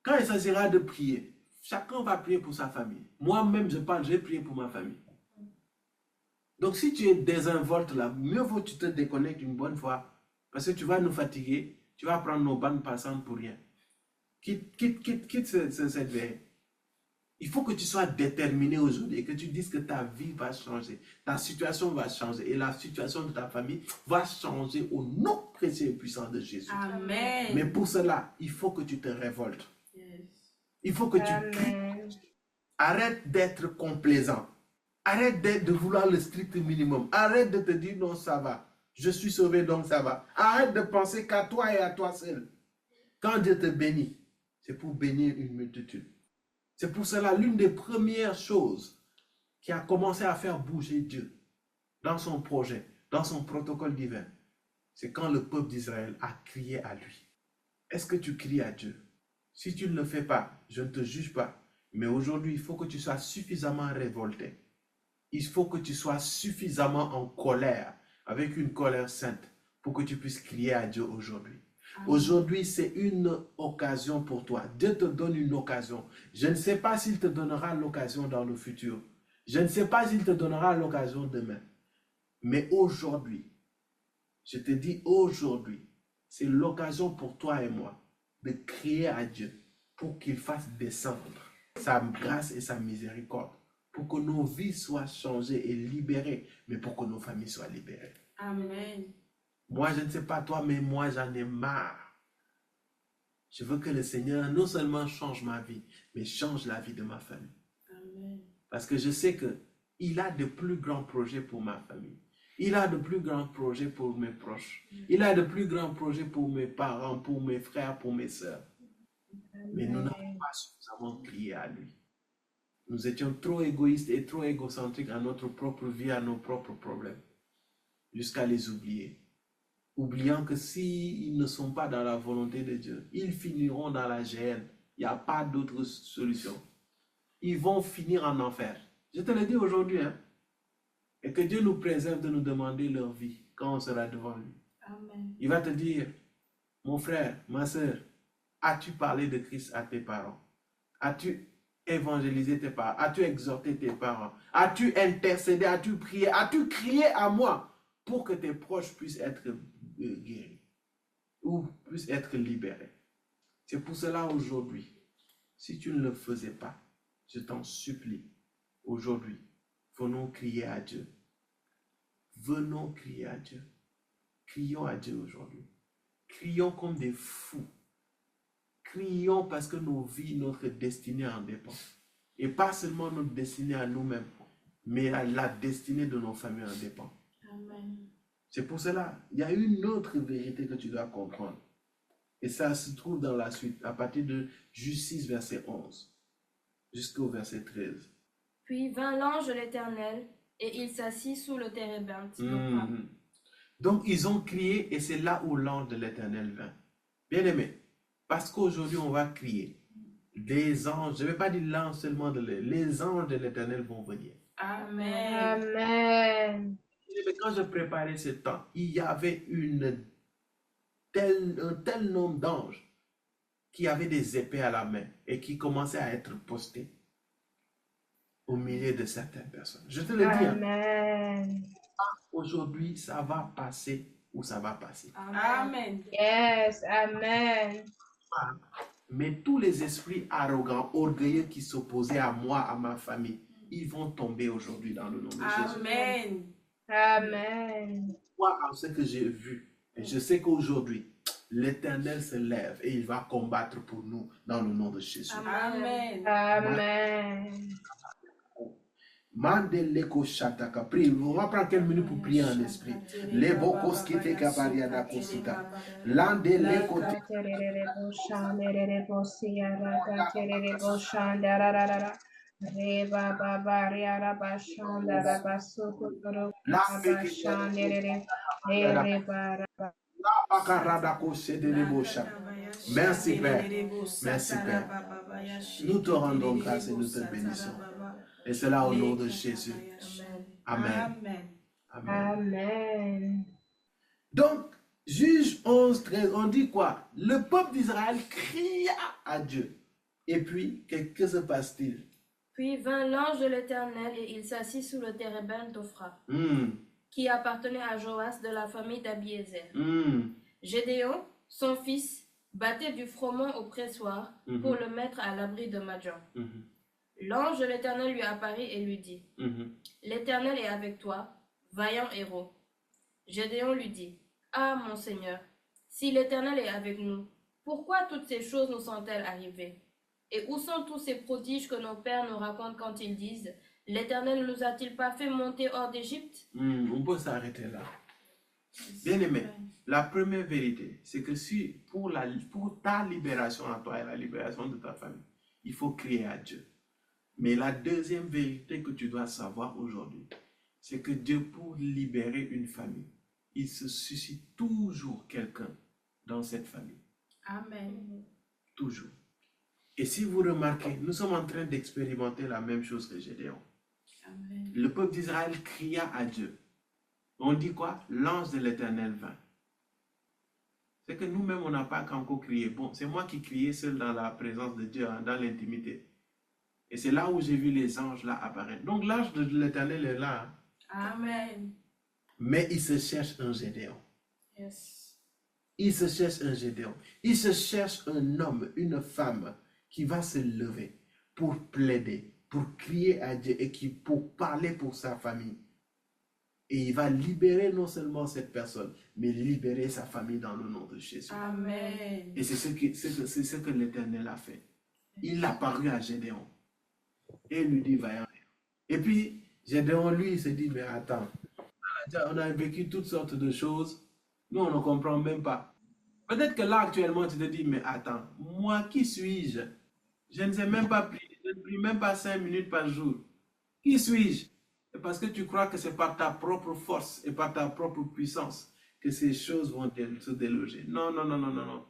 Quand il s'agira de prier, chacun va prier pour sa famille. Moi-même, je vais prier pour ma famille. Donc, si tu es désinvolte là, mieux vaut que tu te déconnectes une bonne fois. Parce que tu vas nous fatiguer. Tu vas prendre nos bandes passantes pour rien. Quitte cette veille. Il faut que tu sois déterminé aujourd'hui et que tu dises que ta vie va changer. Ta situation va changer et la situation de ta famille va changer au nom précieux et puissant de Jésus. Amen. Mais pour cela, il faut que tu te révoltes. Il faut que tu cries. Amen. Arrête d'être complaisant. Arrête de vouloir le strict minimum. Arrête de te dire non, ça va. Je suis sauvé, donc ça va. Arrête de penser qu'à toi et à toi seul. Quand Dieu te bénit, c'est pour bénir une multitude. C'est pour cela l'une des premières choses qui a commencé à faire bouger Dieu dans son projet, dans son protocole divin, c'est quand le peuple d'Israël a crié à lui. Est-ce que tu cries à Dieu? Si tu ne le fais pas, je ne te juge pas. Mais aujourd'hui, il faut que tu sois suffisamment révolté. Il faut que tu sois suffisamment en colère, avec une colère sainte, pour que tu puisses crier à Dieu aujourd'hui. Aujourd'hui, c'est une occasion pour toi. Dieu te donne une occasion. Je ne sais pas s'il te donnera l'occasion dans le futur. Je ne sais pas s'il te donnera l'occasion demain. Mais aujourd'hui, je te dis aujourd'hui, c'est l'occasion pour toi et moi de crier à Dieu pour qu'il fasse descendre sa grâce et sa miséricorde, pour que nos vies soient changées et libérées, mais pour que nos familles soient libérées. Amen. Moi, je ne sais pas toi, mais moi, j'en ai marre. Je veux que le Seigneur non seulement change ma vie, mais change la vie de ma famille. Amen. Parce que je sais qu'il a de plus grands projets pour ma famille. Il a de plus grands projets pour mes proches. Il a de plus grands projets pour mes parents, pour mes frères, pour mes sœurs. Mais nous n'avons pas suffisamment crié à lui. Nous étions trop égoïstes et trop égocentriques à notre propre vie, à nos propres problèmes, jusqu'à les oublier. Oubliant que s'ils ne sont pas dans la volonté de Dieu, ils finiront dans la géhenne. Il n'y a pas d'autre solution. Ils vont finir en enfer. Je te le dis aujourd'hui, hein. Et que Dieu nous préserve de nous demander leur vie quand on sera devant lui. Amen. Il va te dire, mon frère, ma soeur, as-tu parlé de Christ à tes parents? As-tu évangélisé tes parents? As-tu exhorté tes parents? As-tu intercédé? As-tu prié? As-tu crié à moi pour que tes proches puissent être guéris ou puissent être libérés? C'est pour cela aujourd'hui, si tu ne le faisais pas, je t'en supplie, aujourd'hui, venons crier à Dieu. Venons crier à Dieu. Crions à Dieu aujourd'hui. Crions comme des fous. Crions parce que nos vies, notre destinée en dépend. Et pas seulement notre destinée à nous-mêmes, mais la destinée de nos familles en dépend. Amen. C'est pour cela, il y a une autre vérité que tu dois comprendre. Et ça se trouve dans la suite, à partir de Juge 6, verset 11, jusqu'au verset 13. Puis vint l'ange de l'Éternel, et il s'assit sous le térébinthe. Donc, ils ont crié, et c'est là où l'ange de l'Éternel vint. Bien aimé, parce qu'aujourd'hui, on va crier. Des anges, je ne vais pas dire l'ange seulement, les anges de l'Éternel vont venir. Amen. Amen. Mais quand je préparais ce temps, il y avait un tel nombre d'anges qui avaient des épées à la main et qui commençaient à être postés au milieu de certaines personnes. Je te le dis, hein, Amen. aujourd'hui, ça va passer ou ça va passer. Amen. Yes. Amen. Mais tous les esprits arrogants, orgueilleux qui s'opposaient à moi, à ma famille, ils vont tomber aujourd'hui dans le nom de Jésus. Amen. Amen. Moi, en ce que j'ai vu, et je sais qu'aujourd'hui, l'Éternel se lève et il va combattre pour nous dans le nom de Jésus. Amen. Amen. Mandeleko shataka. Prie. On va prendre quelques minutes pour prier en esprit. Lebo skete kabaria da kosita. Landeleko te. Reba baba riara bashanda raba sokotoro La abashandere reba raba. Merci Père. Merci Père. Nous te rendons grâce et nous te bénissons. Et cela au nom de Jésus. Amen. Amen. Amen. Donc, Juge 11, 13, on dit quoi? Le peuple d'Israël cria à Dieu. Et puis, que se passe-t-il? Puis vint l'ange de l'Éternel et il s'assit sous le térébinthe d'Ophra, qui appartenait à Joas de la famille d'Abiézer. Gédéon, son fils, battait du froment au pressoir pour le mettre à l'abri de Madian. L'ange de l'Éternel lui apparut et lui dit, l'Éternel est avec toi, vaillant héros. Gédéon lui dit, ah mon Seigneur, si l'Éternel est avec nous, pourquoi toutes ces choses nous sont-elles arrivées? Et où sont tous ces prodiges que nos pères nous racontent quand ils disent, l'Éternel ne nous a-t-il pas fait monter hors d'Égypte? On peut s'arrêter là. Bien aimé, la première vérité, c'est que si pour ta libération à toi et la libération de ta famille, il faut crier à Dieu. Mais la deuxième vérité que tu dois savoir aujourd'hui, c'est que Dieu, pour libérer une famille, il se suscite toujours quelqu'un dans cette famille. Amen. Toujours. Et si vous remarquez, nous sommes en train d'expérimenter la même chose que Gédéon. Amen. Le peuple d'Israël cria à Dieu. On dit quoi? L'ange de l'Éternel vint. C'est que nous-mêmes, on n'a pas encore crié. Bon, c'est moi qui criais seul dans la présence de Dieu, dans l'intimité. Et c'est là où j'ai vu les anges là apparaître. Donc l'ange de l'Éternel est là. Amen. Mais il se cherche un Gédéon. Yes. Il se cherche un Gédéon. Il se cherche un homme, une femme qui va se lever pour plaider, pour crier à Dieu et pour parler pour sa famille. Et il va libérer non seulement cette personne, mais libérer sa famille dans le nom de Jésus. Amen. Et c'est ce que l'Éternel a fait. Il a paru à Gédéon. Et il lui dit, vaillant. Et puis, Gédéon, lui, il se dit, mais attends, on a vécu toutes sortes de choses. Nous, on ne comprend même pas. Peut-être que là, actuellement, tu te dis, mais attends, moi, qui suis-je? Je ne sais même pas prier. Je ne prie même pas 5 minutes par jour. Qui suis-je? Parce que tu crois que c'est par ta propre force et par ta propre puissance que ces choses vont se déloger. Non, non, non, non, non, non.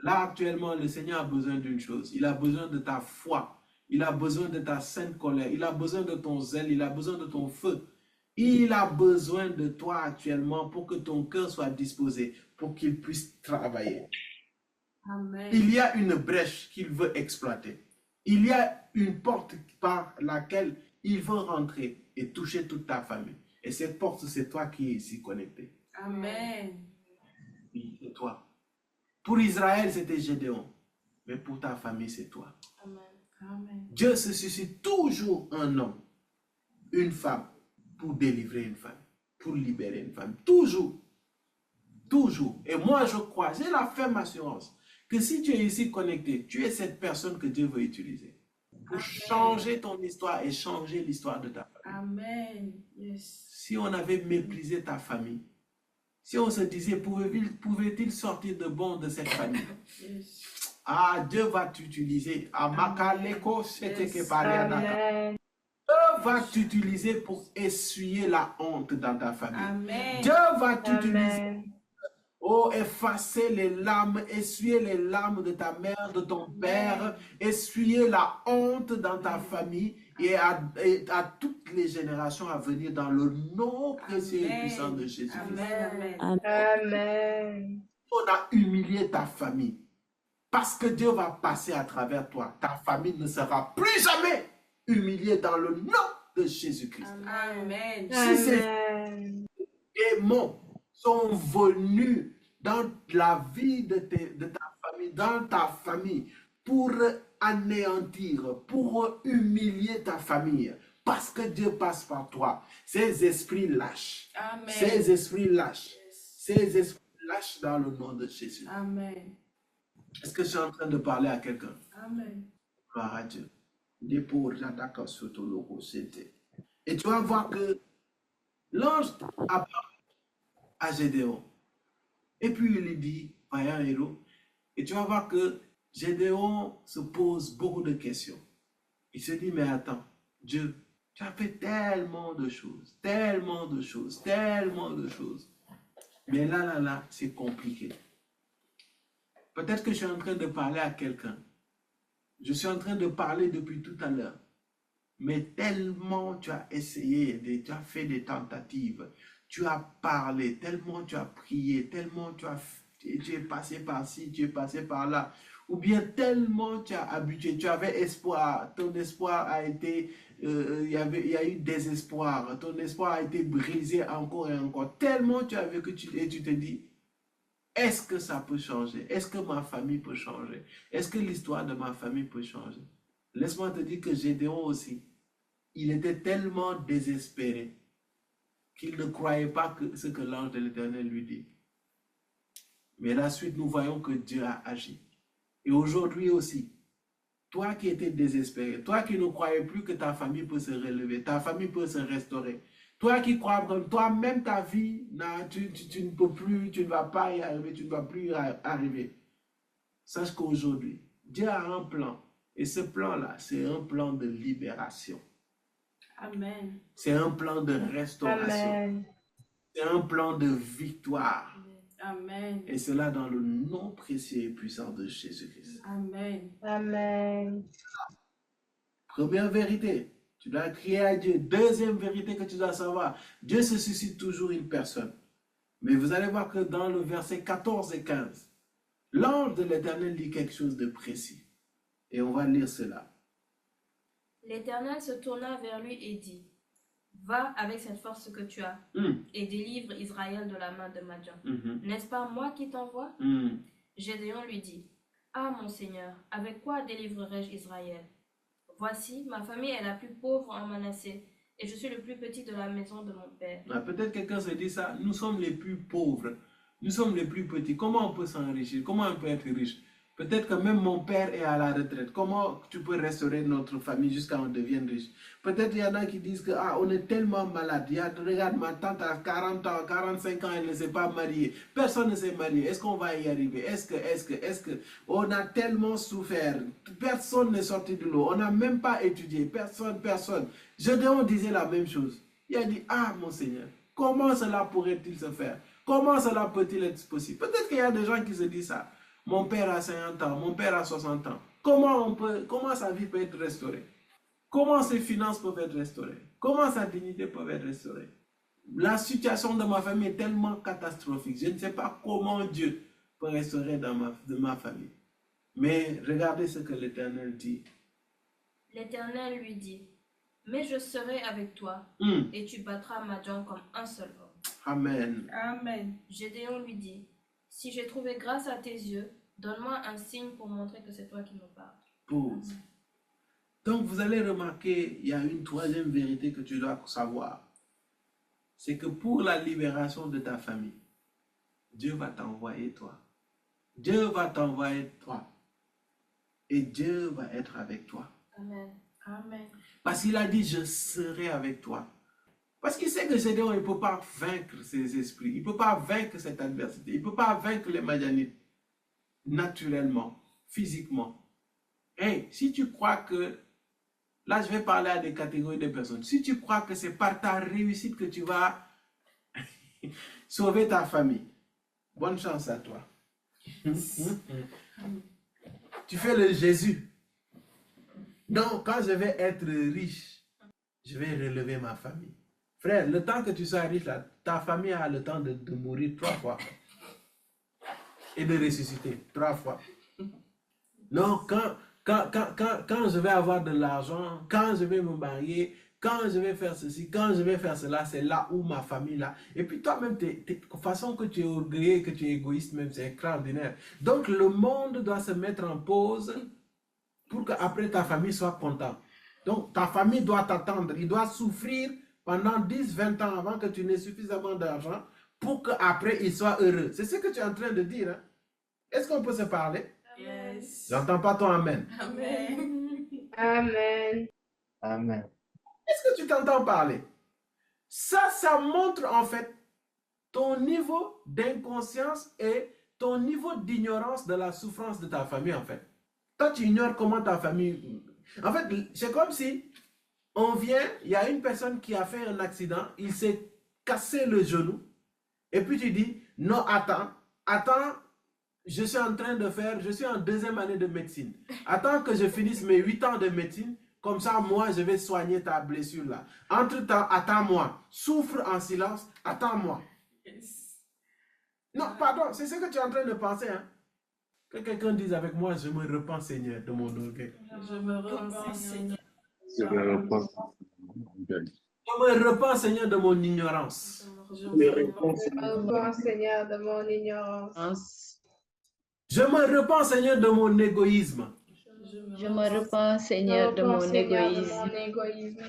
Là, actuellement, le Seigneur a besoin d'une chose. Il a besoin de ta foi. Il a besoin de ta sainte colère. Il a besoin de ton zèle. Il a besoin de ton feu. Il a besoin de toi actuellement pour que ton cœur soit disposé, pour qu'il puisse travailler. Amen. Il y a une brèche qu'il veut exploiter. Il y a une porte par laquelle il veut rentrer et toucher toute ta famille. Et cette porte, c'est toi qui es ici connecté. Amen. Oui, c'est toi. Pour Israël, c'était Gédéon. Mais pour ta famille, c'est toi. Amen. Amen. Dieu se suscite toujours un homme, une femme, pour délivrer une femme, pour libérer une femme. Toujours. Toujours. Et moi, je crois, j'ai la ferme assurance que si tu es ici connecté, tu es cette personne que Dieu veut utiliser pour changer ton histoire et changer l'histoire de ta famille. Amen. Yes. Si on avait méprisé ta famille, si on se disait, pouvait-il sortir de bon de cette famille? Yes. Ah, Dieu va t'utiliser. Amen. Dieu va t'utiliser pour essuyer la honte dans ta famille. Amen. Dieu va t'utiliser. Amen. Oh, effacer les larmes, essuyer les larmes de ta mère, de ton père, essuyer la honte dans ta famille et à toutes les générations à venir dans le nom précieux et puissant de Jésus. Amen. Amen. On a humilié ta famille parce que Dieu va passer à travers toi. Ta famille ne sera plus jamais humiliée dans le nom de Jésus-Christ. Amen. Si ces Amen. démons sont venus dans la vie de ta famille, dans ta famille, pour anéantir, pour humilier ta famille, parce que Dieu passe par toi. Ces esprits lâchent. Amen. Ces esprits lâchent. Ces esprits lâchent dans le nom de Jésus. Amen. Est-ce que je suis en train de parler à quelqu'un? Amen. Gloire à Dieu. Et tu vas voir que l'ange apparaît à Gédéon. Et puis il lui dit, vaillant héros. Et tu vas voir que Gédéon se pose beaucoup de questions. Il se dit, mais attends, Dieu, tu as fait tellement de choses, tellement de choses, tellement de choses. Mais là, c'est compliqué. Peut-être que je suis en train de parler à quelqu'un. Je suis en train de parler depuis tout à l'heure. Mais tellement tu as essayé, tu as fait des tentatives, tu as parlé, tellement tu as prié, tellement tu es passé par-ci, tu es passé par-là. Ou bien tellement tu as habitué, tu avais espoir, ton espoir a été, il y a eu désespoir, ton espoir a été brisé encore et encore. Tellement tu as vécu et tu te dis, est-ce que ça peut changer? Est-ce que ma famille peut changer? Est-ce que l'histoire de ma famille peut changer? Laisse-moi te dire que Gédéon aussi, il était tellement désespéré qu'il ne croyait pas ce que l'ange de l'Éternel lui dit. Mais la suite, nous voyons que Dieu a agi. Et aujourd'hui aussi, toi qui étais désespéré, toi qui ne croyais plus que ta famille peut se relever, ta famille peut se restaurer, toi qui crois que toi-même ta vie, tu ne peux plus, tu ne vas pas y arriver, tu ne vas plus y arriver. Sache qu'aujourd'hui, Dieu a un plan. Et ce plan-là, c'est un plan de libération. Amen. C'est un plan de restauration. Amen. C'est un plan de victoire. Amen. Et cela dans le nom précieux et puissant de Jésus-Christ. Amen. Amen. Première vérité, tu dois crier à Dieu. Deuxième vérité que tu dois savoir, Dieu se suscite toujours une personne. Mais vous allez voir que dans le verset 14 et 15, l'ange de l'Éternel dit quelque chose de précis. Et on va lire cela. L'Éternel se tourna vers lui et dit, va avec cette force que tu as et délivre Israël de la main de Madian. N'est-ce pas moi qui t'envoie? Gédéon lui dit, ah mon Seigneur, avec quoi délivrerai-je Israël? Voici, ma famille est la plus pauvre en Manassé et je suis le plus petit de la maison de mon père. Peut-être quelqu'un se dit ça, nous sommes les plus pauvres, nous sommes les plus petits. Comment on peut s'enrichir? Comment on peut être riche? Peut-être que même mon père est à la retraite. Comment tu peux restaurer notre famille jusqu'à ce qu'on devienne riche? Peut-être il y en a qui disent que on est tellement malade. Regarde, ma tante a 40 ans, 45 ans, elle ne s'est pas mariée. Personne ne s'est marié. Est-ce qu'on va y arriver? Est-ce que on a tellement souffert? Personne n'est sorti de l'eau. On n'a même pas étudié. Personne. Gédéon disait la même chose. Il a dit, ah mon Seigneur, comment cela pourrait-il se faire? Comment cela peut-il être possible? Peut-être qu'il y a des gens qui se disent ça. Mon père a 50 ans, mon père a 60 ans. Comment sa vie peut être restaurée? Comment ses finances peuvent être restaurées? Comment sa dignité peut être restaurée? La situation de ma famille est tellement catastrophique. Je ne sais pas comment Dieu peut restaurer de ma famille. Mais regardez ce que l'Éternel dit. L'Éternel lui dit, mais je serai avec toi et tu battras Madian comme un seul homme. Amen. Amen. Gédéon lui dit, si j'ai trouvé grâce à tes yeux, donne-moi un signe pour montrer que c'est toi qui me parles. Pause. Donc vous allez remarquer, il y a une troisième vérité que tu dois savoir. C'est que pour la libération de ta famille, Dieu va t'envoyer toi. Dieu va t'envoyer toi. Et Dieu va être avec toi. Amen. Amen. Parce qu'il a dit, je serai avec toi. Parce qu'il sait que Gédéon ne peut pas vaincre ses esprits. Il ne peut pas vaincre cette adversité. Il ne peut pas vaincre les Madianites naturellement, physiquement. Hey, si tu crois que, là je vais parler à des catégories de personnes, si tu crois que c'est par ta réussite que tu vas sauver ta famille, bonne chance à toi. Tu fais le Jésus. Non, quand je vais être riche, je vais relever ma famille. Frère, le temps que tu sois riche, là, ta famille a le temps de mourir 3 fois. Et de ressusciter 3 fois. Non, quand je vais avoir de l'argent, quand je vais me marier, quand je vais faire ceci, quand je vais faire cela, c'est là où ma famille là. Et puis toi-même, de façon que tu es orgueilleux, que tu es égoïste, même c'est extraordinaire. Donc le monde doit se mettre en pause pour qu'après ta famille soit contente. Donc ta famille doit t'attendre, il doit souffrir pendant 10, 20 ans avant que tu n'aies suffisamment d'argent pour qu'après il soit heureux. C'est ce que tu es en train de dire. Hein? Est-ce qu'on peut se parler? Yes. J'entends pas ton amen. Amen. Amen. Amen. Est-ce que tu t'entends parler? Ça montre en fait ton niveau d'inconscience et ton niveau d'ignorance de la souffrance de ta famille en fait. Toi, tu ignores comment ta famille En fait, c'est comme si on vient, il y a une personne qui a fait un accident, il s'est cassé le genou, et puis tu dis, non, attends, je suis en 2e année de médecine. Attends que je finisse mes 8 ans de médecine, comme ça, moi, je vais soigner ta blessure là. Entre-temps, attends-moi. Souffre en silence, attends-moi. Non, pardon, c'est ce que tu es en train de penser, hein. Que quelqu'un dise avec moi, je me repens, Seigneur, de mon orgueil. Je me repens, Seigneur. Je me repens. Je me repens, Seigneur, de mon ignorance. Je me repens, Seigneur, de mon ignorance. Je me repens, Seigneur, de mon égoïsme. Je me repens, Seigneur, de mon égoïsme.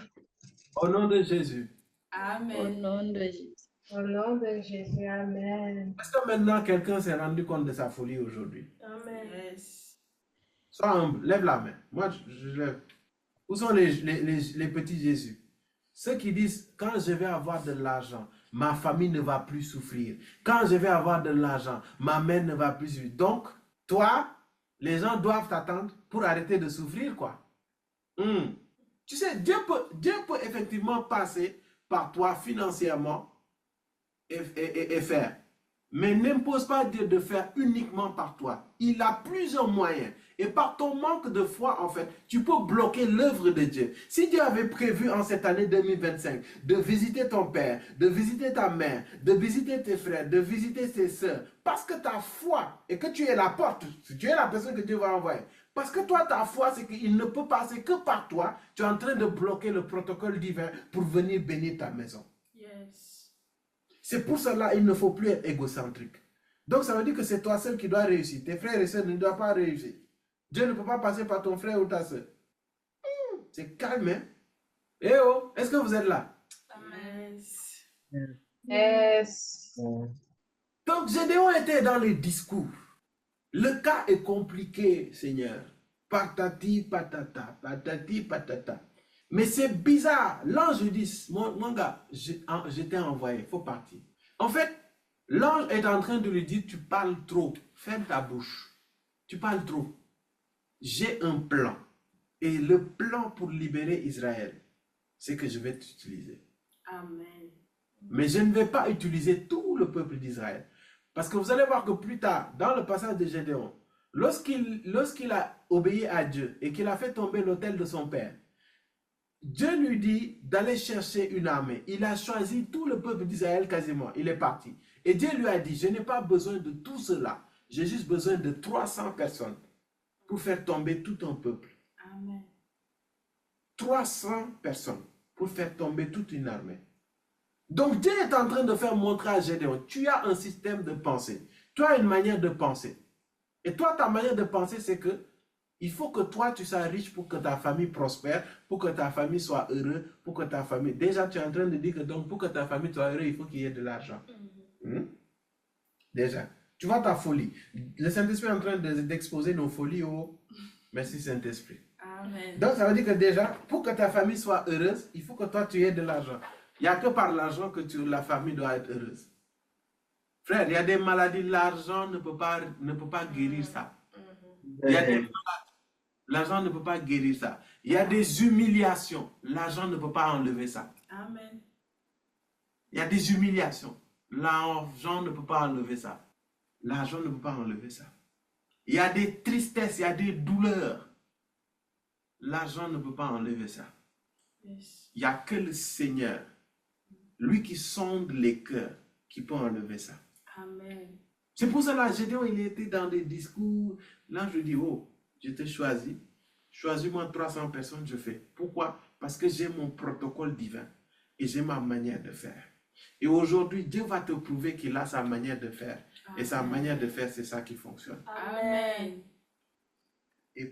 Au nom de Jésus. Au Amen. nom de Jésus. Au nom de Jésus, Amen. Est-ce que maintenant quelqu'un s'est rendu compte de sa folie aujourd'hui? Amen. Yes. Sois humble, lève la main. Moi, je lève. Où sont les petits Jésus? Ceux qui disent, quand je vais avoir de l'argent, ma famille ne va plus souffrir. Quand je vais avoir de l'argent, ma mère ne va plus souffrir. Donc, toi, les gens doivent t'attendre pour arrêter de souffrir, quoi. Tu sais, Dieu peut effectivement passer par toi financièrement et faire. Mais n'impose pas Dieu de faire uniquement par toi. Il a plusieurs moyens. Et par ton manque de foi, en fait, tu peux bloquer l'œuvre de Dieu. Si Dieu avait prévu en cette année 2025 de visiter ton père, de visiter ta mère, de visiter tes frères, de visiter tes soeurs, parce que ta foi et que tu es la porte, tu es la personne que Dieu va envoyer. Parce que toi, ta foi, c'est qu'il ne peut passer que par toi. Tu es en train de bloquer le protocole divin pour venir bénir ta maison. Yes. C'est pour cela qu'il ne faut plus être égocentrique. Donc, ça veut dire que c'est toi seul qui dois réussir. Tes frères et sœurs ne doivent pas réussir. Dieu ne peut pas passer par ton frère ou ta sœur. C'est calme, hein? Eh oh, est-ce que vous êtes là? Amen. Yes. Yes. Donc, Gédéon était dans les discours. Le cas est compliqué, Seigneur. Patati patata, patati patata. Mais c'est bizarre. L'ange dit, mon gars, je t'ai envoyé, il faut partir. En fait, l'ange est en train de lui dire, tu parles trop. Ferme ta bouche. Tu parles trop. J'ai un plan. Et le plan pour libérer Israël, c'est que je vais t'utiliser. Amen. Mais je ne vais pas utiliser tout le peuple d'Israël. Parce que vous allez voir que plus tard, dans le passage de Gédéon, lorsqu'il a obéi à Dieu et qu'il a fait tomber l'autel de son père, Dieu lui dit d'aller chercher une armée. Il a choisi tout le peuple d'Israël quasiment. Il est parti. Et Dieu lui a dit, je n'ai pas besoin de tout cela. J'ai juste besoin de 300 personnes pour faire tomber tout un peuple. Amen. 300 personnes pour faire tomber toute une armée. Donc Dieu est en train de faire montrer à Gédéon, tu as un système de pensée. Tu as une manière de penser. Et toi, ta manière de penser, c'est que il faut que toi, tu sois riche pour que ta famille prospère, pour que ta famille soit heureuse, pour que ta famille... Déjà, tu es en train de dire que donc, pour que ta famille soit heureuse, il faut qu'il y ait de l'argent. Déjà. Tu vois ta folie. Le Saint-Esprit est en train d'exposer nos folies au... Merci Saint-Esprit. Amen. Donc, ça veut dire que déjà, pour que ta famille soit heureuse, il faut que toi, tu aies de l'argent. Il n'y a que par l'argent que la famille doit être heureuse. Frère, il y a des maladies, l'argent ne peut pas guérir ça. Il y a des maladies, l'argent ne peut pas guérir ça. Il y a des humiliations, l'argent ne peut pas enlever ça. Amen. Il y a des humiliations, l'argent ne peut pas enlever ça. L'argent ne peut pas enlever ça. Il y a des tristesses, il y a des douleurs. L'argent ne peut pas enlever ça. Yes. Il n'y a que le Seigneur, lui qui sonde les cœurs, qui peut enlever ça. Amen. C'est pour cela que Gédéon, il était dans des discours. Là, je dis, oh, je t'ai choisi. Choisis-moi 300 personnes, je fais. Pourquoi? Parce que j'ai mon protocole divin et j'ai ma manière de faire. Et aujourd'hui, Dieu va te prouver qu'il a sa manière de faire. Amen. Et sa manière de faire, c'est ça qui fonctionne. Amen. Et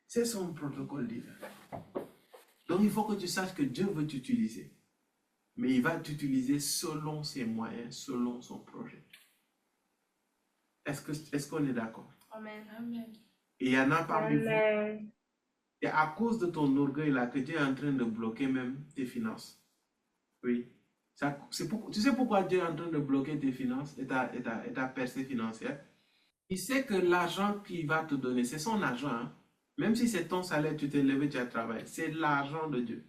c'est son protocole divin. Donc, il faut que tu saches que Dieu veut t'utiliser. Mais il va t'utiliser selon ses moyens, selon son projet. Est-ce qu'on est d'accord? Amen. Amen. Et il y en a parmi vous. Amen. Et à cause de ton orgueil là, que Dieu est en train de bloquer même tes finances. Oui. Tu sais pourquoi Dieu est en train de bloquer tes finances et ta percée financière? Il sait que l'argent qu'il va te donner, c'est son argent. Hein. Même si c'est ton salaire, tu t'es levé, tu as travaillé. C'est l'argent de Dieu.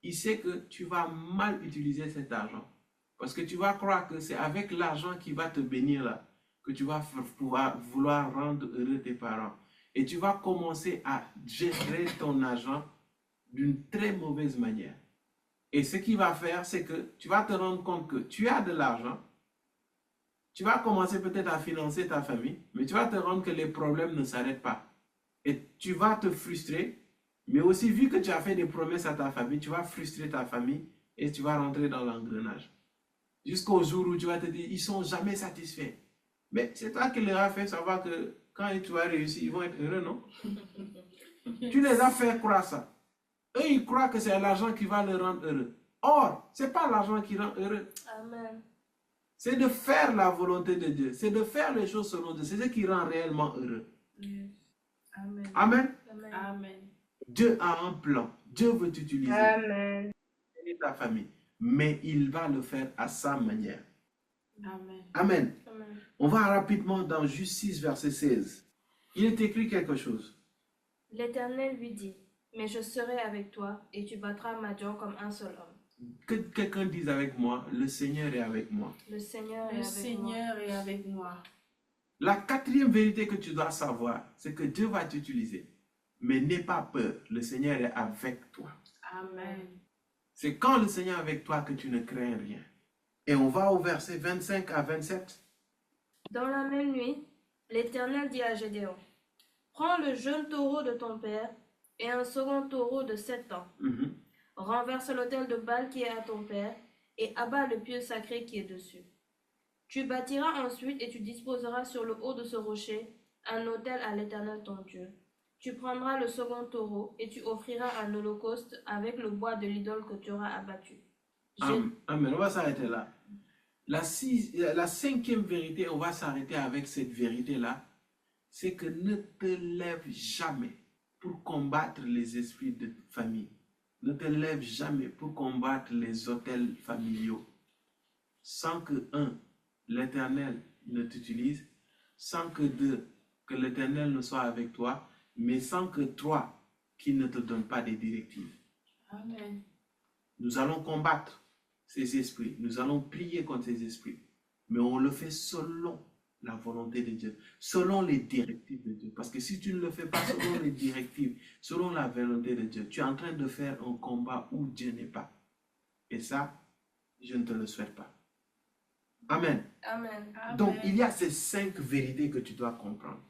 Il sait que tu vas mal utiliser cet argent. Parce que tu vas croire que c'est avec l'argent qui va te bénir là, que tu vas pouvoir vouloir rendre heureux tes parents. Et tu vas commencer à gérer ton argent d'une très mauvaise manière. Et ce qu'il va faire, c'est que tu vas te rendre compte que tu as de l'argent. Tu vas commencer peut-être à financer ta famille, mais tu vas te rendre que les problèmes ne s'arrêtent pas. Et tu vas te frustrer, mais aussi vu que tu as fait des promesses à ta famille, tu vas frustrer ta famille et tu vas rentrer dans l'engrenage. Jusqu'au jour où tu vas te dire, ils ne sont jamais satisfaits. Mais c'est toi qui leur as fait savoir que quand tu vas réussir, ils vont être heureux, non? Tu les as fait croire ça. Eux, ils croient que c'est l'argent qui va les rendre heureux. Or, ce n'est pas l'argent qui rend heureux. Amen. C'est de faire la volonté de Dieu. C'est de faire les choses selon Dieu. C'est ce qui rend réellement heureux. Yes. Amen. Amen. Amen. Amen. Dieu a un plan. Dieu veut t'utiliser. Amen. Et ta famille. Mais il va le faire à sa manière. Amen. Amen. Amen. On va rapidement dans Juge 6, verset 16. Il est écrit quelque chose. L'Éternel lui dit, mais je serai avec toi et tu battras Madian comme un seul homme. Que quelqu'un dise avec moi, le Seigneur est avec moi. Le Seigneur est Le avec Seigneur est avec moi. La quatrième vérité que tu dois savoir, c'est que Dieu va t'utiliser. Mais n'aie pas peur, le Seigneur est avec toi. Amen. C'est quand le Seigneur est avec toi que tu ne crains rien. Et on va au verset 25 à 27. moi. Dans la même nuit, l'Éternel dit à Gédéon, prends le jeune taureau de ton père et un second taureau de 7 ans. Renverse l'autel de Baal qui est à ton père et abat le pieu sacré qui est dessus. Tu bâtiras ensuite et tu disposeras sur le haut de ce rocher un autel à l'Éternel ton Dieu. Tu prendras le second taureau et tu offriras un holocauste avec le bois de l'idole que tu auras abattu. Amen. On va s'arrêter là. La cinquième vérité, on va s'arrêter avec cette vérité-là, c'est que ne te lève jamais pour combattre les esprits de famille. Ne te lève jamais pour combattre les autels familiaux sans que, l'Éternel ne t'utilise, sans que, que l'Éternel ne soit avec toi, mais sans que toi, qu'il ne te donne pas des directives. Amen. Nous allons combattre ces esprits, nous allons prier contre ces esprits, mais on le fait selon la volonté de Dieu, selon les directives de Dieu. Parce que si tu ne le fais pas selon les directives, selon la volonté de Dieu, tu es en train de faire un combat où Dieu n'est pas. Et ça, je ne te le souhaite pas. Amen. Amen. Donc, il y a ces 5 vérités que tu dois comprendre.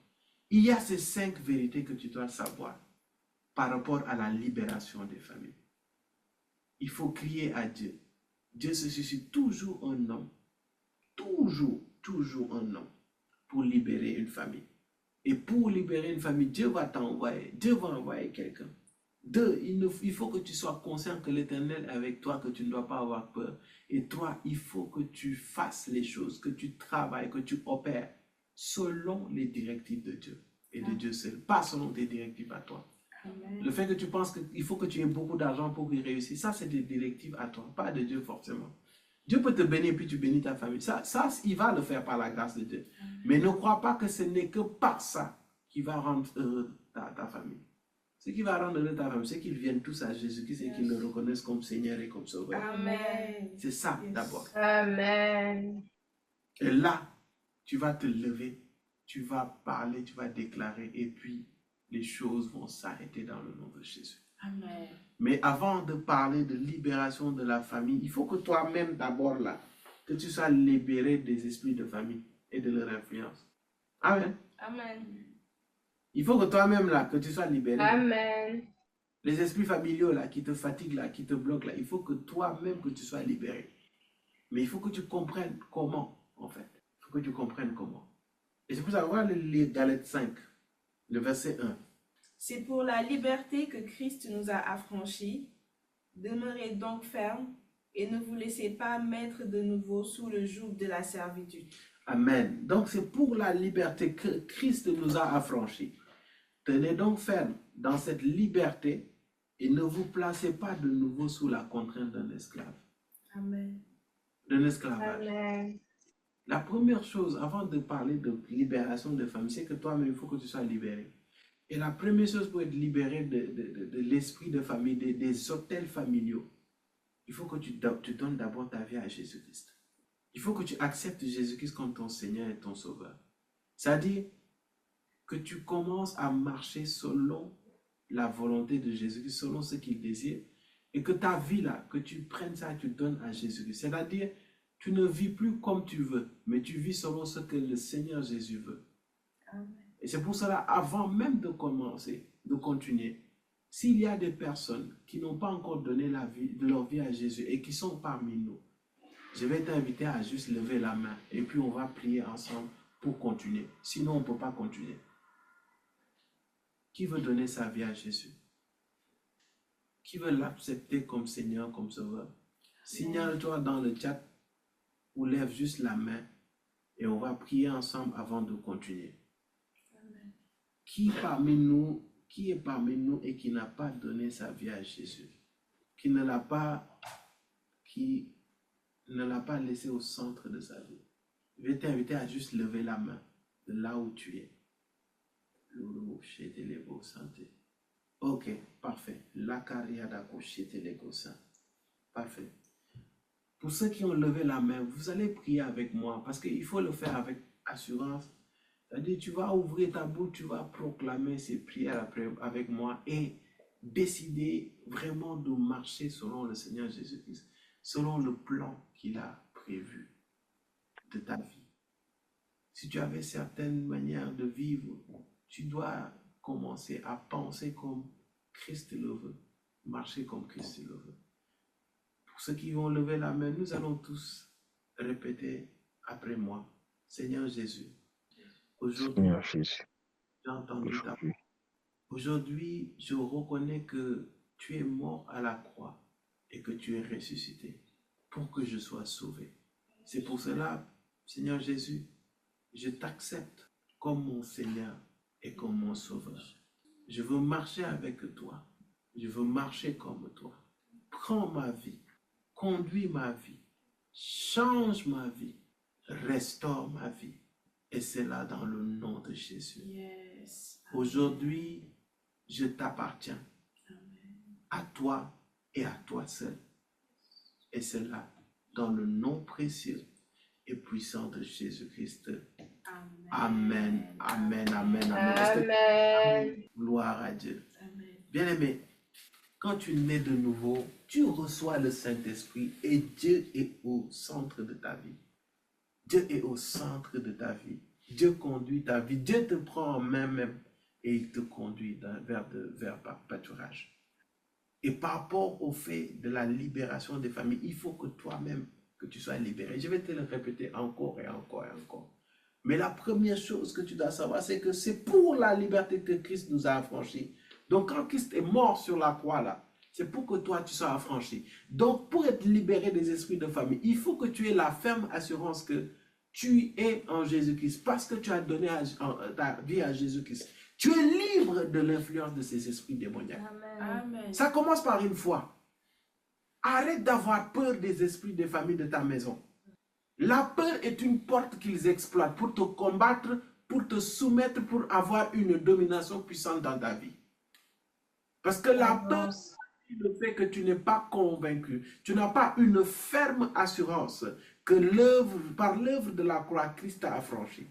Il y a ces 5 vérités que tu dois savoir par rapport à la libération des familles. Il faut crier à Dieu. Dieu se suscite toujours un homme, toujours un homme pour libérer une famille. Et pour libérer une famille, Dieu va t'envoyer, Dieu va envoyer quelqu'un. 2, il faut que tu sois conscient que l'Éternel est avec toi, que tu ne dois pas avoir peur. Et 3, il faut que tu fasses les choses, que tu travailles, que tu opères selon les directives de Dieu et de Dieu seul, pas selon tes directives à toi. Amen. Le fait que tu penses qu'il faut que tu aies beaucoup d'argent pour y réussir, ça c'est des directives à toi, pas de Dieu forcément. Dieu peut te bénir puis tu bénis ta famille. Ça, il va le faire par la grâce de Dieu. Mais ne crois pas que ce n'est que par ça qui va rendre heureux ta famille. Ce qui va rendre heureux ta famille, c'est qu'ils viennent tous à Jésus-Christ et qu'ils le reconnaissent comme Seigneur et comme Sauveur. Amen. C'est ça d'abord. Amen. Et là, tu vas te lever, tu vas parler, tu vas déclarer et puis les choses vont s'arrêter dans le nom de Jésus. Amen. Mais avant de parler de libération de la famille, il faut que toi-même d'abord là, que tu sois libéré des esprits de famille et de leur influence. Amen. Amen. Il faut que toi-même là, que tu sois libéré. Amen. Les esprits familiaux là, qui te fatiguent là, qui te bloquent là, il faut que toi-même que tu sois libéré. Mais il faut que tu comprennes comment, en fait. Il faut que tu comprennes comment. Et c'est pour ça qu'on va lire Galates 5, le verset 1. C'est pour la liberté que Christ nous a affranchis. Demeurez donc fermes et ne vous laissez pas mettre de nouveau sous le joug de la servitude. Amen. Donc c'est pour la liberté que Christ nous a affranchis. Tenez donc ferme dans cette liberté et ne vous placez pas de nouveau sous la contrainte d'un esclave. Amen. D'un esclavage. Amen. La première chose, avant de parler de libération de famille, c'est que toi-même, il faut que tu sois libéré. Et la première chose pour être libéré de l'esprit de famille, des hôtels familiaux, il faut que tu donnes d'abord ta vie à Jésus-Christ. Il faut que tu acceptes Jésus-Christ comme ton Seigneur et ton Sauveur. C'est-à-dire que tu commences à marcher selon la volonté de Jésus-Christ, selon ce qu'il désire, et que ta vie là, que tu prennes ça et tu donnes à Jésus-Christ. C'est-à-dire, tu ne vis plus comme tu veux, mais tu vis selon ce que le Seigneur Jésus veut. Amen. Et c'est pour cela, avant même de commencer, de continuer, s'il y a des personnes qui n'ont pas encore donné leur vie à Jésus et qui sont parmi nous, je vais t'inviter à juste lever la main et puis on va prier ensemble pour continuer. Sinon, on ne peut pas continuer. Qui veut donner sa vie à Jésus? Qui veut l'accepter comme Seigneur, comme Sauveur? Signale-toi dans le chat ou lève juste la main et on va prier ensemble avant de continuer. Amen. Qui est parmi nous et qui n'a pas donné sa vie à Jésus? Qui ne l'a pas laissé au centre de sa vie? Je vais t'inviter à juste lever la main de là où tu es. Ok, parfait. Parfait. Pour ceux qui ont levé la main, vous allez prier avec moi parce qu'il faut le faire avec assurance. C'est-à-dire, tu vas ouvrir ta bouche, tu vas proclamer ces prières avec moi et décider vraiment de marcher selon le Seigneur Jésus-Christ, selon le plan qu'il a prévu de ta vie. Si tu avais certaines manières de vivre, tu dois commencer à penser comme Christ le veut, marcher comme Christ le veut. Pour ceux qui vont lever la main, nous allons tous répéter après moi. Seigneur Jésus, aujourd'hui, j'ai entendu ta voix. Aujourd'hui, je reconnais que tu es mort à la croix et que tu es ressuscité pour que je sois sauvé. C'est pour cela, Seigneur Jésus, je t'accepte comme mon Seigneur et comme mon Sauveur. Je veux marcher avec toi. Je veux marcher comme toi. Prends ma vie. Conduis ma vie. Change ma vie. Restaure ma vie. Et c'est là dans le nom de Jésus. Yes. Aujourd'hui, je t'appartiens. À toi et à toi seul. Et c'est là dans le nom précieux et puissant de Jésus-Christ. Amen. Amen. Amen. Amen. Amen. Gloire à Dieu. Amen. Bien-aimé, quand tu nais de nouveau, tu reçois le Saint-Esprit et Dieu est au centre de ta vie. Dieu est au centre de ta vie. Dieu conduit ta vie. Dieu te prend en main même et il te conduit vers pâturage. Et par rapport au fait de la libération des familles, il faut que toi-même, que tu sois libéré. Je vais te le répéter encore et encore et encore. Mais la première chose que tu dois savoir, c'est que c'est pour la liberté que Christ nous a affranchis. Donc quand Christ est mort sur la croix là, c'est pour que toi tu sois affranchi. Donc pour être libéré des esprits de famille, il faut que tu aies la ferme assurance que tu es en Jésus-Christ. Parce que tu as donné ta vie à Jésus-Christ. Tu es libre de l'influence de ces esprits démoniaques. Amen. Ça commence par une foi. Arrête d'avoir peur des esprits de famille de ta maison. La peur est une porte qu'ils exploitent pour te combattre, pour te soumettre, pour avoir une domination puissante dans ta vie. Parce que la peur, c'est le fait que tu n'es pas convaincu. Tu n'as pas une ferme assurance que par l'œuvre de la croix, Christ t'a affranchi.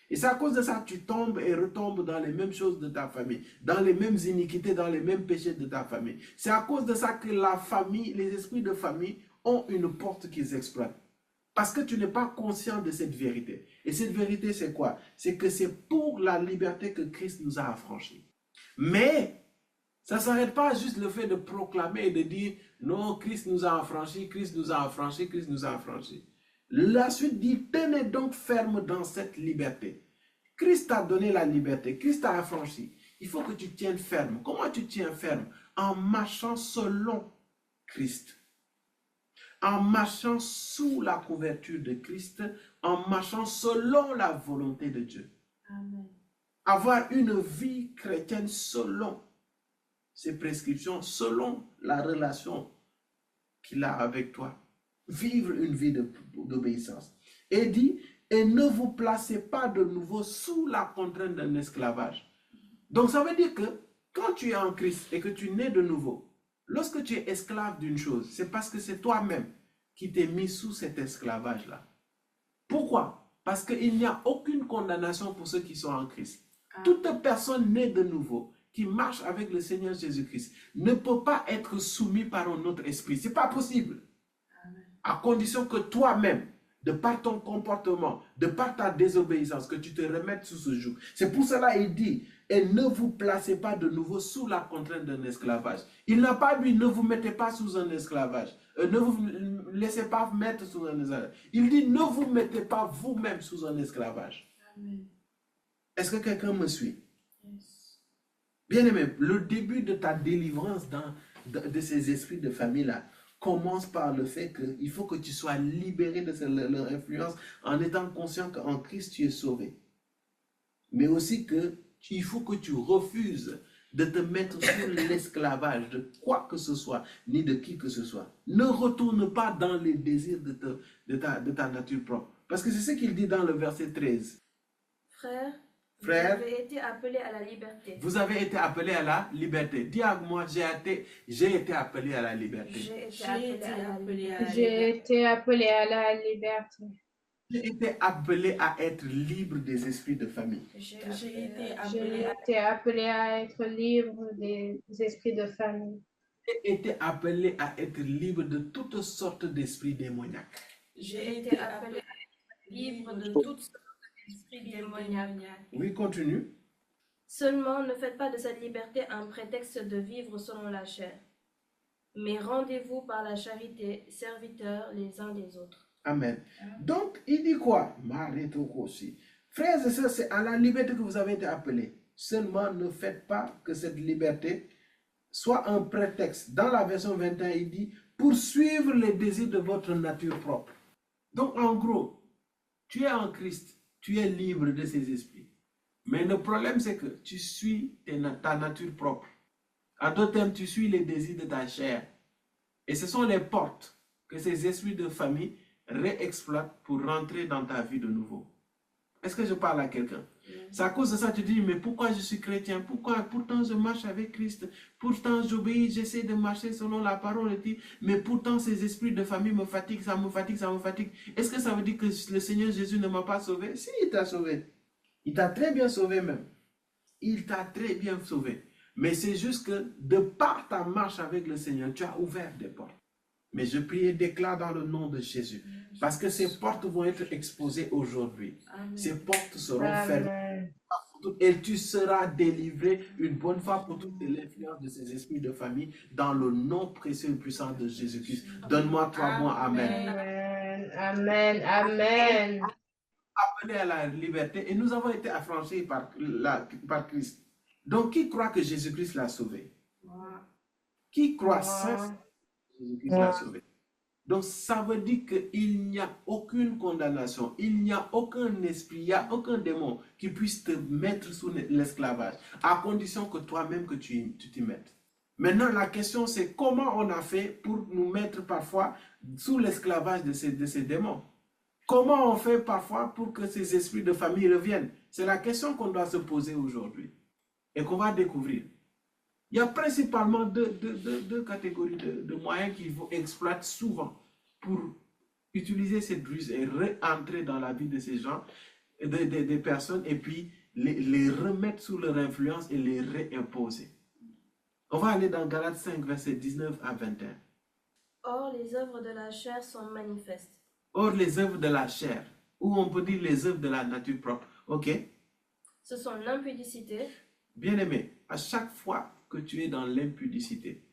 Et c'est à cause de ça que tu tombes et retombes dans les mêmes choses de ta famille, dans les mêmes iniquités, dans les mêmes péchés de ta famille. C'est à cause de ça que la famille, les esprits de famille ont une porte qu'ils exploitent. Parce que tu n'es pas conscient de cette vérité. Et cette vérité, c'est quoi? C'est que c'est pour la liberté que Christ nous a affranchis. Mais ça ne s'arrête pas à juste le fait de proclamer et de dire « Non, Christ nous a affranchis, Christ nous a affranchis, Christ nous a affranchis ». La suite dit « Tenez donc ferme dans cette liberté ». Christ t'a donné la liberté, Christ t'a affranchi. Il faut que tu tiennes ferme. Comment tu tiens ferme? En marchant selon Christ. En marchant sous la couverture de Christ, en marchant selon la volonté de Dieu. Amen. Avoir une vie chrétienne selon ses prescriptions, selon la relation qu'il a avec toi. Vivre une vie d'obéissance. Et dit, et ne vous placez pas de nouveau sous la contrainte d'un esclavage. Donc ça veut dire que quand tu es en Christ et que tu nais de nouveau, lorsque tu es esclave d'une chose, c'est parce que c'est toi-même qui t'es mis sous cet esclavage-là. Pourquoi? Parce qu'il n'y a aucune condamnation pour ceux qui sont en Christ. Toute personne née de nouveau qui marche avec le Seigneur Jésus-Christ ne peut pas être soumis par un autre esprit. Ce n'est pas possible. À condition que toi-même, de par ton comportement, de par ta désobéissance, que tu te remettes sous ce joug. C'est pour cela qu'il dit, et ne vous placez pas de nouveau sous la contrainte d'un esclavage. Il n'a pas dit, ne vous mettez pas sous un esclavage. Ne vous laissez pas mettre sous un esclavage. Il dit, ne vous mettez pas vous-même sous un esclavage. Est-ce que quelqu'un me suit? Bien-aimé, le début de ta délivrance de ces esprits de famille-là commence par le fait qu'il faut que tu sois libéré de leur influence en étant conscient qu'en Christ tu es sauvé. Mais aussi qu'il faut que tu refuses de te mettre sous l'esclavage de quoi que ce soit, ni de qui que ce soit. Ne retourne pas dans les désirs de ta nature propre. Parce que c'est ce qu'il dit dans le verset 13. Frères, vous Frères, avez été appelés à la liberté. vous avez été appelés à la liberté. Dis à moi, j'ai été appelé à la liberté. J'ai été appelé à la liberté. J'ai été appelé à la liberté. J'ai été appelé à être libre des esprits de famille. J'ai J'ai été J'ai appelé été appelé à être libre des esprits de famille. J'ai été appelé à être libre de toutes sortes d'esprits démoniaques. J'ai été appelé à être libre de toutes sortes d'esprits démoniaques. Oui, continue. Seulement, ne faites pas de cette liberté un prétexte de vivre selon la chair, mais rendez-vous par la charité, serviteurs les uns des autres. Amen. Donc, il dit quoi? Aussi. Frères et sœurs, c'est à la liberté que vous avez été appelés. Seulement, ne faites pas que cette liberté soit un prétexte. Dans la version 21, il dit, pour suivre les désirs de votre nature propre. Donc, en gros, tu es en Christ, tu es libre de ces esprits. Mais le problème, c'est que tu suis ta nature propre. En d'autres termes, tu suis les désirs de ta chair. Et ce sont les portes que ces esprits de famille réexploitent pour rentrer dans ta vie de nouveau. Est-ce que je parle à quelqu'un? C'est à cause de ça que tu dis, mais pourquoi je suis chrétien? Pourquoi? Pourtant, je marche avec Christ. Pourtant, j'obéis, j'essaie de marcher selon la parole. Mais pourtant, ces esprits de famille me fatiguent, ça me fatigue, ça me fatigue. Est-ce que ça veut dire que le Seigneur Jésus ne m'a pas sauvé? Si, il t'a sauvé. Il t'a très bien sauvé même. Il t'a très bien sauvé. Mais c'est juste que de par ta marche avec le Seigneur, tu as ouvert des portes. Mais je prie et déclare dans le nom de Jésus. Parce que ces portes vont être exposées aujourd'hui. Ces portes seront fermées. Et tu seras délivré une bonne fois pour toute l'influence de ces esprits de famille dans le nom précieux et puissant de Jésus-Christ. Donne-moi 3 mois. Amen. Amen. Amen. Amen. Appelés à la liberté et nous avons été affranchis par Christ. Donc, qui croit que Jésus-Christ l'a sauvé? Qui croit sincèrement que Jésus-Christ l'a sauvé? Donc, ça veut dire qu'il n'y a aucune condamnation, il n'y a aucun esprit, il n'y a aucun démon qui puisse te mettre sous l'esclavage, à condition que toi-même que tu t'y mettes. Maintenant, la question c'est comment on a fait pour nous mettre parfois sous l'esclavage de ces démons? Comment on fait parfois pour que ces esprits de famille reviennent? C'est la question qu'on doit se poser aujourd'hui et qu'on va découvrir. Il y a principalement deux catégories de moyens qu'il faut exploiter souvent pour utiliser cette ruse et réentrer dans la vie de ces gens, des personnes, et puis les remettre sous leur influence et les réimposer. On va aller dans Galates 5, versets 19 à 21. Or, les œuvres de la chair sont manifestes. Or, les œuvres de la chair, ou on peut dire les œuvres de la nature propre. Ok? Ce sont l'impudicité. Bien-aimé, à chaque fois que tu es dans l'impudicité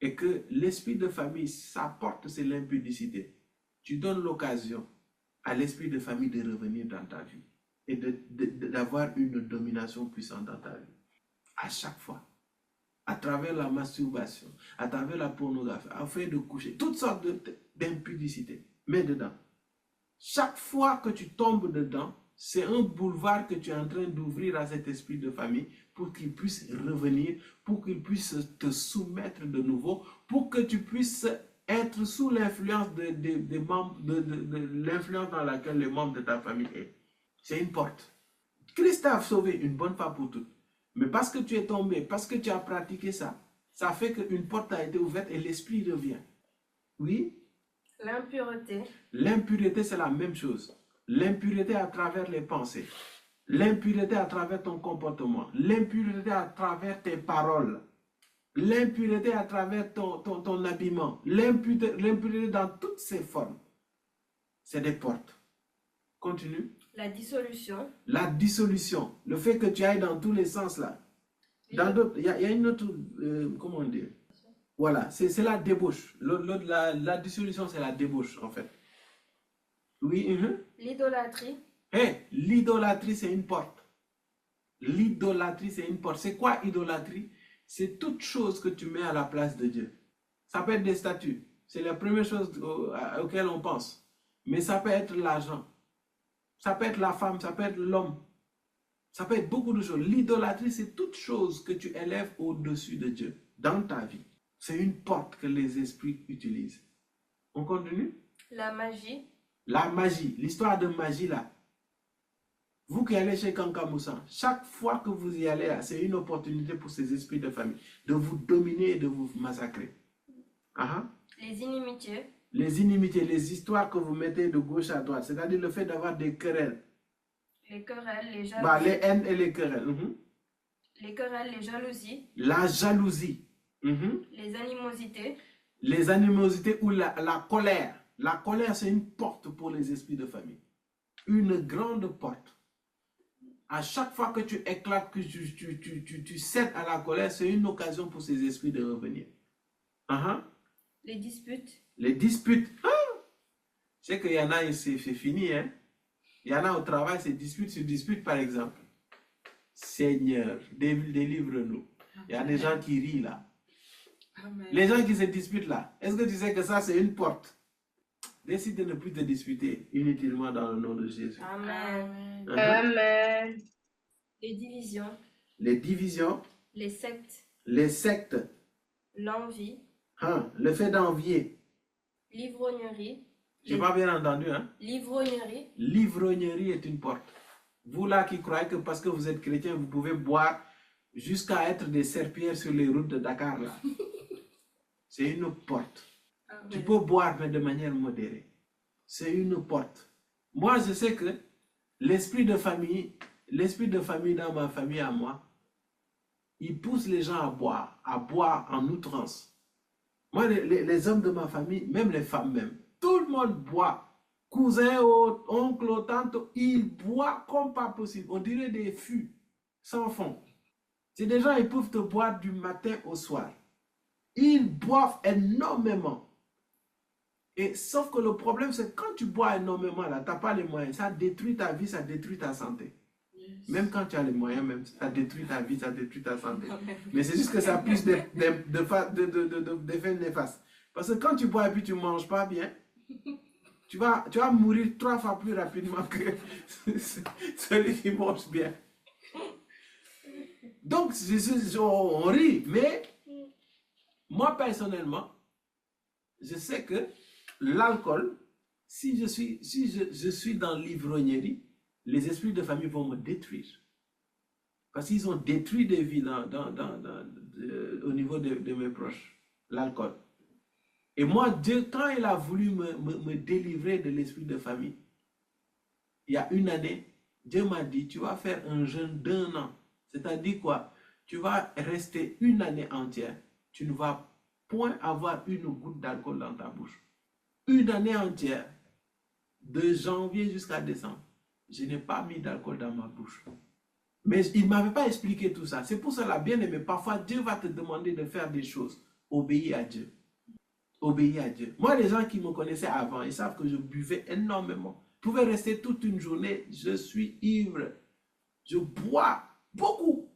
et que l'esprit de famille s'apporte c'est l'impudicité, tu donnes l'occasion à l'esprit de famille de revenir dans ta vie et d'avoir une domination puissante dans ta vie. À chaque fois. À travers la masturbation, à travers la pornographie, afin de coucher, toutes sortes d'impudicité. Mets dedans. Chaque fois que tu tombes dedans, c'est un boulevard que tu es en train d'ouvrir à cet esprit de famille pour qu'il puisse revenir, pour qu'il puisse te soumettre de nouveau, pour que tu puisses être sous l'influence des membres, de l'influence dans laquelle les membres de ta famille est. C'est une porte. Christ t'a sauvé une bonne fois pour toutes. Mais parce que tu es tombé, parce que tu as pratiqué ça, ça fait qu'une porte a été ouverte et l'esprit revient. Oui? L'impureté. L'impureté, c'est la même chose. L'impureté à travers les pensées. L'impureté à travers ton comportement. L'impureté à travers tes paroles. L'impureté à travers ton habillement. L'impureté dans toutes ses formes. C'est des portes. Continue. La dissolution. La dissolution. Le fait que tu ailles dans tous les sens là. Dans d'autres, il y a une autre, comment dire? Voilà, c'est la débauche. La dissolution, c'est la débauche en fait. Oui. L'idolâtrie. L'idolâtrie, c'est une porte. L'idolâtrie, c'est une porte. C'est quoi idolâtrie? C'est toute chose que tu mets à la place de Dieu. Ça peut être des statues. C'est la première chose auquel on pense. Mais ça peut être l'argent. Ça peut être la femme, ça peut être l'homme. Ça peut être beaucoup de choses. L'idolâtrie, c'est toute chose que tu élèves au-dessus de Dieu dans ta vie. C'est une porte que les esprits utilisent. On continue? La magie. La magie, l'histoire de magie là. Vous qui allez chez Kankamoussa, chaque fois que vous y allez, c'est une opportunité pour ces esprits de famille de vous dominer et de vous massacrer. Les inimitiés. Les inimitiés, les histoires que vous mettez de gauche à droite, c'est-à-dire le fait d'avoir des querelles. Les querelles, les jalousies. Les haines et les querelles. Les querelles, les jalousies. La jalousie. Les animosités. Les animosités ou la colère. La colère, c'est une porte pour les esprits de famille. Une grande porte. À chaque fois que tu éclates, que tu cèdes à la colère, c'est une occasion pour ces esprits de revenir. Les disputes. Les disputes. C'est qu'il y en a, c'est fini. Hein? Il y en a au travail, c'est dispute sur dispute, par exemple. Seigneur, délivre-nous. Il y a des gens qui rient là. Amen. Les gens qui se disputent là, est-ce que tu sais que ça, c'est une porte? Décide de ne plus te disputer inutilement dans le nom de Jésus. Amen. Amen. Les divisions. Les divisions, Les sectes. les sectes, L'envie. le fait d'envier. L'ivrognerie. Je n'ai pas bien entendu. L'ivrognerie. L'ivrognerie est une porte. Vous là qui croyez que parce que vous êtes chrétien, vous pouvez boire jusqu'à être des serpillères sur les routes de Dakar là. C'est une porte. Amen. Tu peux boire, mais de manière modérée. C'est une porte. Moi, je sais que l'esprit de famille dans ma famille à moi, il pousse les gens à boire en outrance. Moi, les hommes de ma famille, même les femmes même, tout le monde boit. Cousin, oncle, tante, ils boivent comme pas possible. On dirait des fûts sans fond. C'est des gens, ils peuvent te boire du matin au soir. Ils boivent énormément. Et sauf que le problème, c'est que quand tu bois énormément, là, tu n'as pas les moyens. Ça détruit ta vie, ça détruit ta santé. Yes. Même quand tu as les moyens, même, ça détruit ta vie, ça détruit ta santé. Amen. Mais c'est juste que ça a plus d'effets néfastes. Parce que quand tu bois et puis tu ne manges pas bien, tu vas mourir 3 fois plus rapidement que celui qui mange bien. Donc, on rit, mais moi personnellement, je sais que l'alcool, si je suis dans l'ivrognerie, les esprits de famille vont me détruire. Parce qu'ils ont détruit des vies au niveau de mes proches, l'alcool. Et moi, Dieu, quand il a voulu me délivrer de l'esprit de famille, il y a une année, Dieu m'a dit, tu vas faire un jeûne d'1 an. C'est-à-dire quoi? Tu vas rester une année entière. Tu ne vas point avoir une goutte d'alcool dans ta bouche. Une année entière, de janvier jusqu'à décembre, je n'ai pas mis d'alcool dans ma bouche. Mais il ne m'avait pas expliqué tout ça. C'est pour cela, bien aimé, parfois Dieu va te demander de faire des choses. Obéis à Dieu. Obéis à Dieu. Moi, les gens qui me connaissaient avant, ils savent que je buvais énormément. Je pouvais rester toute une journée, je suis ivre. Je bois beaucoup.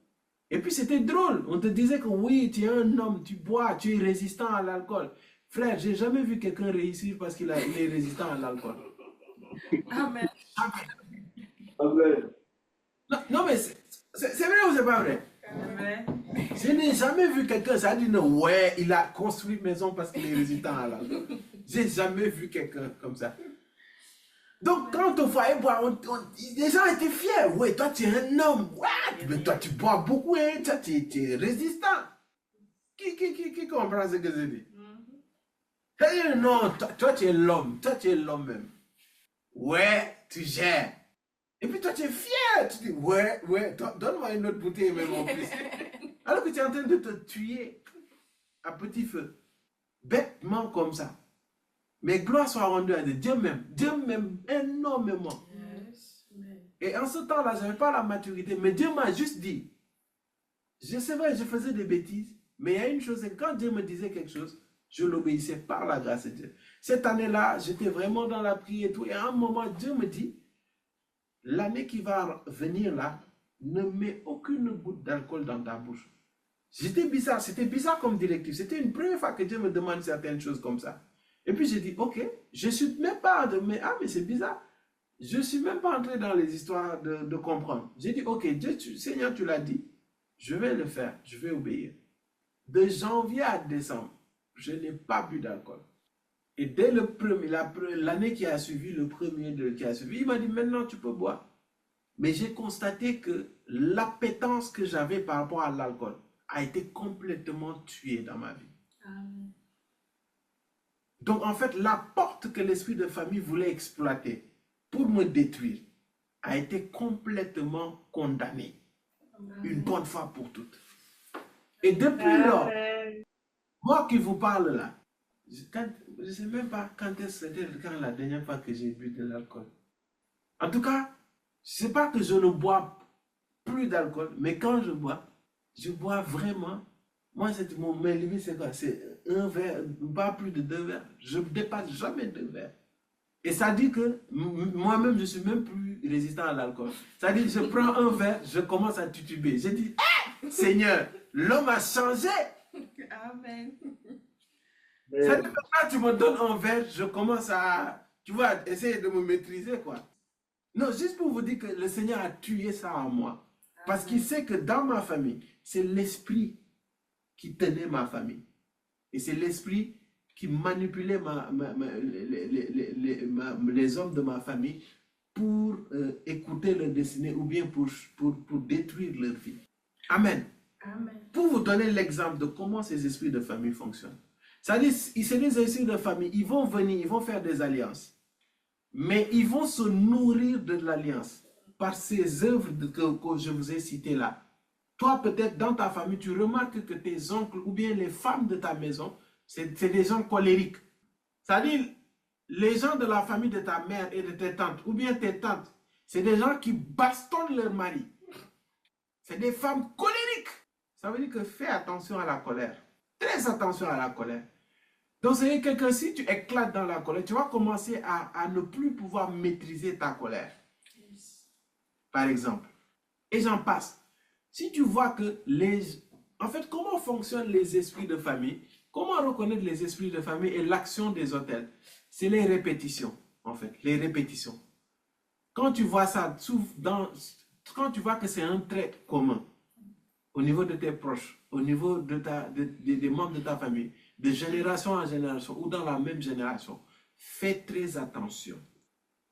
Et puis c'était drôle. On te disait que oui, tu es un homme, tu bois, tu es résistant à l'alcool. Frère, j'ai jamais vu quelqu'un réussir parce qu'il est résistant à l'alcool. Amen. Non, mais c'est vrai ou c'est pas vrai? Amen. Je n'ai jamais vu quelqu'un, ça dit non, ouais, il a construit une maison parce qu'il est résistant à l'alcool. J'ai jamais vu quelqu'un comme ça. Donc, quand au foyer boire, les gens étaient fiers. Ouais, toi, tu es un homme. Ouais, mais toi, tu bois beaucoup, hein, toi, tu es résistant. Qui comprend ce que je dis? Non, toi, tu es l'homme. Toi, tu es l'homme même. Ouais, tu gères. Et puis toi, tu es fier. Tu dis, ouais, donne-moi une autre bouteille même en plus. Alors que tu es en train de te tuer à petit feu. Bêtement comme ça. Mais gloire soit rendue à Dieu. Dieu m'aime énormément. Yes. Amen. Et en ce temps-là, je n'avais pas la maturité. Mais Dieu m'a juste dit, je sais pas, je faisais des bêtises. Mais il y a une chose, c'est que quand Dieu me disait quelque chose, je l'obéissais par la grâce de Dieu. Cette année-là, j'étais vraiment dans la prière et tout. Et à un moment, Dieu me dit, l'année qui va venir là, ne mets aucune goutte d'alcool dans ta bouche. C'était bizarre comme directive. C'était une première fois que Dieu me demande certaines choses comme ça. Et puis j'ai dit, ok, je suis même pas, mais c'est bizarre. Je suis même pas entré dans les histoires de comprendre. J'ai dit, ok, Seigneur, tu l'as dit, je vais le faire, je vais obéir. De janvier à décembre, je n'ai pas bu d'alcool. Et dès l'année qui a suivi, qui a suivi, il m'a dit, maintenant tu peux boire. Mais j'ai constaté que l'appétence que j'avais par rapport à l'alcool a été complètement tuée dans ma vie. Amen. Donc en fait, la porte que l'esprit de famille voulait exploiter pour me détruire a été complètement condamnée. Une bonne fois pour toutes. Et depuis lors, moi qui vous parle là, je ne sais même pas quand c'était la dernière fois que j'ai bu de l'alcool. En tout cas, je ne sais pas que je ne bois plus d'alcool, mais quand je bois vraiment. Moi, mes limites, c'est quoi? C'est un verre, pas plus de 2 verres. Je ne dépasse jamais 2 verres. Et ça dit que moi-même, je ne suis même plus résistant à l'alcool. Ça dit que je prends un verre, je commence à tituber. Je dis, hey, Seigneur, l'homme a changé. Amen. Ça dit que quand tu me donnes un verre, je commence à, tu vois, essayer de me maîtriser, quoi. Non, juste pour vous dire que le Seigneur a tué ça en moi. Parce qu'il sait que dans ma famille, c'est l'esprit qui tenait ma famille. Et c'est l'esprit qui manipulait les hommes de ma famille pour écouter leur destinée ou bien pour détruire leur vie. Amen. Amen. Pour vous donner l'exemple de comment ces esprits de famille fonctionnent. C'est-à-dire, c'est des esprits de famille, ils vont venir, ils vont faire des alliances. Mais ils vont se nourrir de l'alliance par ces œuvres que je vous ai citées là. Toi, peut-être, dans ta famille, tu remarques que tes oncles ou bien les femmes de ta maison, c'est des gens colériques. C'est-à-dire, les gens de la famille de ta mère et de tes tantes, ou bien tes tantes, c'est des gens qui bastonnent leur mari. C'est des femmes colériques. Ça veut dire que fais attention à la colère. Très attention à la colère. Donc, c'est quelqu'un, si tu éclates dans la colère, tu vas commencer à ne plus pouvoir maîtriser ta colère. Par exemple. Et j'en passe. Si tu vois que en fait, comment fonctionnent les esprits de famille? Comment reconnaître les esprits de famille et l'action des autels? C'est les répétitions, en fait, les répétitions. Quand tu vois ça, quand tu vois que c'est un trait commun au niveau de tes proches, au niveau des membres de ta famille, de génération en génération ou dans la même génération, fais très attention.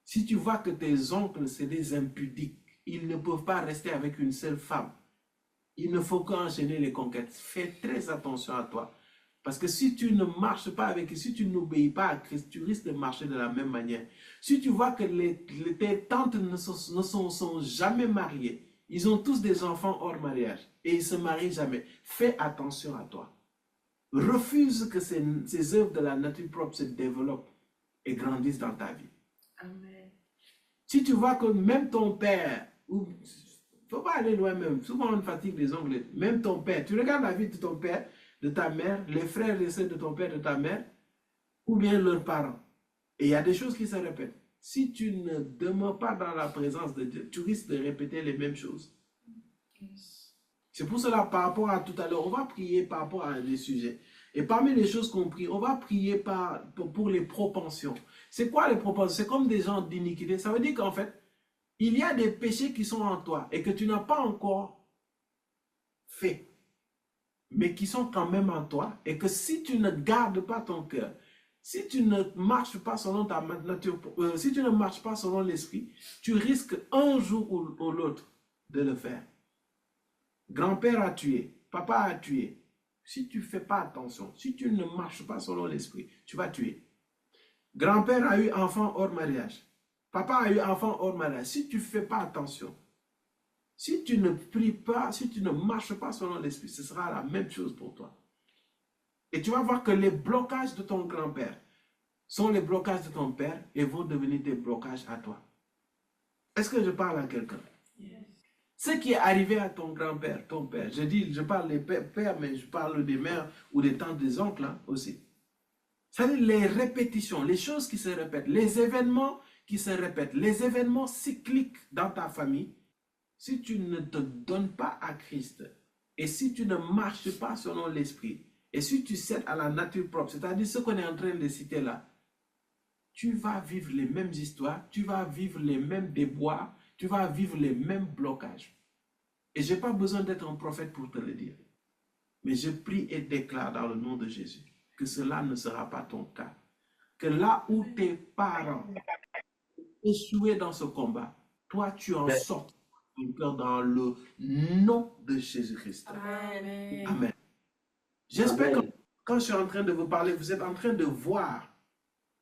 Si tu vois que tes oncles, c'est des impudiques, ils ne peuvent pas rester avec une seule femme. Il ne faut qu'enchaîner les conquêtes. Fais très attention à toi. Parce que si tu ne marches pas avec eux, si tu n'obéis pas à Christ, tu risques de marcher de la même manière. Si tu vois que tes tantes ne sont jamais mariées, ils ont tous des enfants hors mariage et ils ne se marient jamais, fais attention à toi. Refuse que ces œuvres de la nature propre se développent et grandissent dans ta vie. Amen. Si tu vois que même ton père, il ne faut pas aller loin même, souvent on fatigue les ongles, même ton père, tu regardes la vie de ton père, de ta mère, les frères et sœurs de ton père, de ta mère, ou bien leurs parents. Et il y a des choses qui se répètent. Si tu ne demeures pas dans la présence de Dieu, tu risques de répéter les mêmes choses. Yes. C'est pour cela, par rapport à tout à l'heure, on va prier par rapport à des sujets. Et parmi les choses qu'on prie, on va prier pour les propensions. C'est quoi les propensions? C'est comme des gens d'iniquité. Ça veut dire qu'en fait, il y a des péchés qui sont en toi et que tu n'as pas encore faits, mais qui sont quand même en toi, et que si tu ne gardes pas ton cœur, si tu ne marches pas selon ta nature, si tu ne marches pas selon l'esprit, tu risques un jour ou l'autre de le faire. Grand-père a tué, papa a tué. Si tu ne fais pas attention, si tu ne marches pas selon l'esprit, tu vas tuer. Grand-père a eu enfant hors mariage. Papa a eu enfant hors mariage. Si tu ne fais pas attention, si tu ne pries pas, si tu ne marches pas selon l'esprit, ce sera la même chose pour toi. Et tu vas voir que les blocages de ton grand-père sont les blocages de ton père et vont devenir des blocages à toi. Est-ce que je parle à quelqu'un? Ce qui est arrivé à ton grand-père, ton père, je parle des pères, mais je parle des mères ou des tantes, des oncles hein, aussi. C'est-à-dire les répétitions, les choses qui se répètent, les événements qui se répètent, les événements cycliques dans ta famille, si tu ne te donnes pas à Christ et si tu ne marches pas selon l'esprit et si tu cèdes à la nature propre, c'est-à-dire ce qu'on est en train de citer là, tu vas vivre les mêmes histoires, tu vas vivre les mêmes déboires, tu vas vivre les mêmes blocages. Et je n'ai pas besoin d'être un prophète pour te le dire. Mais je prie et déclare dans le nom de Jésus que cela ne sera pas ton cas. Que là où tes parents échouaient dans ce combat, toi tu en sortes dans le nom de Jésus-Christ. Amen. Amen. J'espère que quand je suis en train de vous parler, vous êtes en train de voir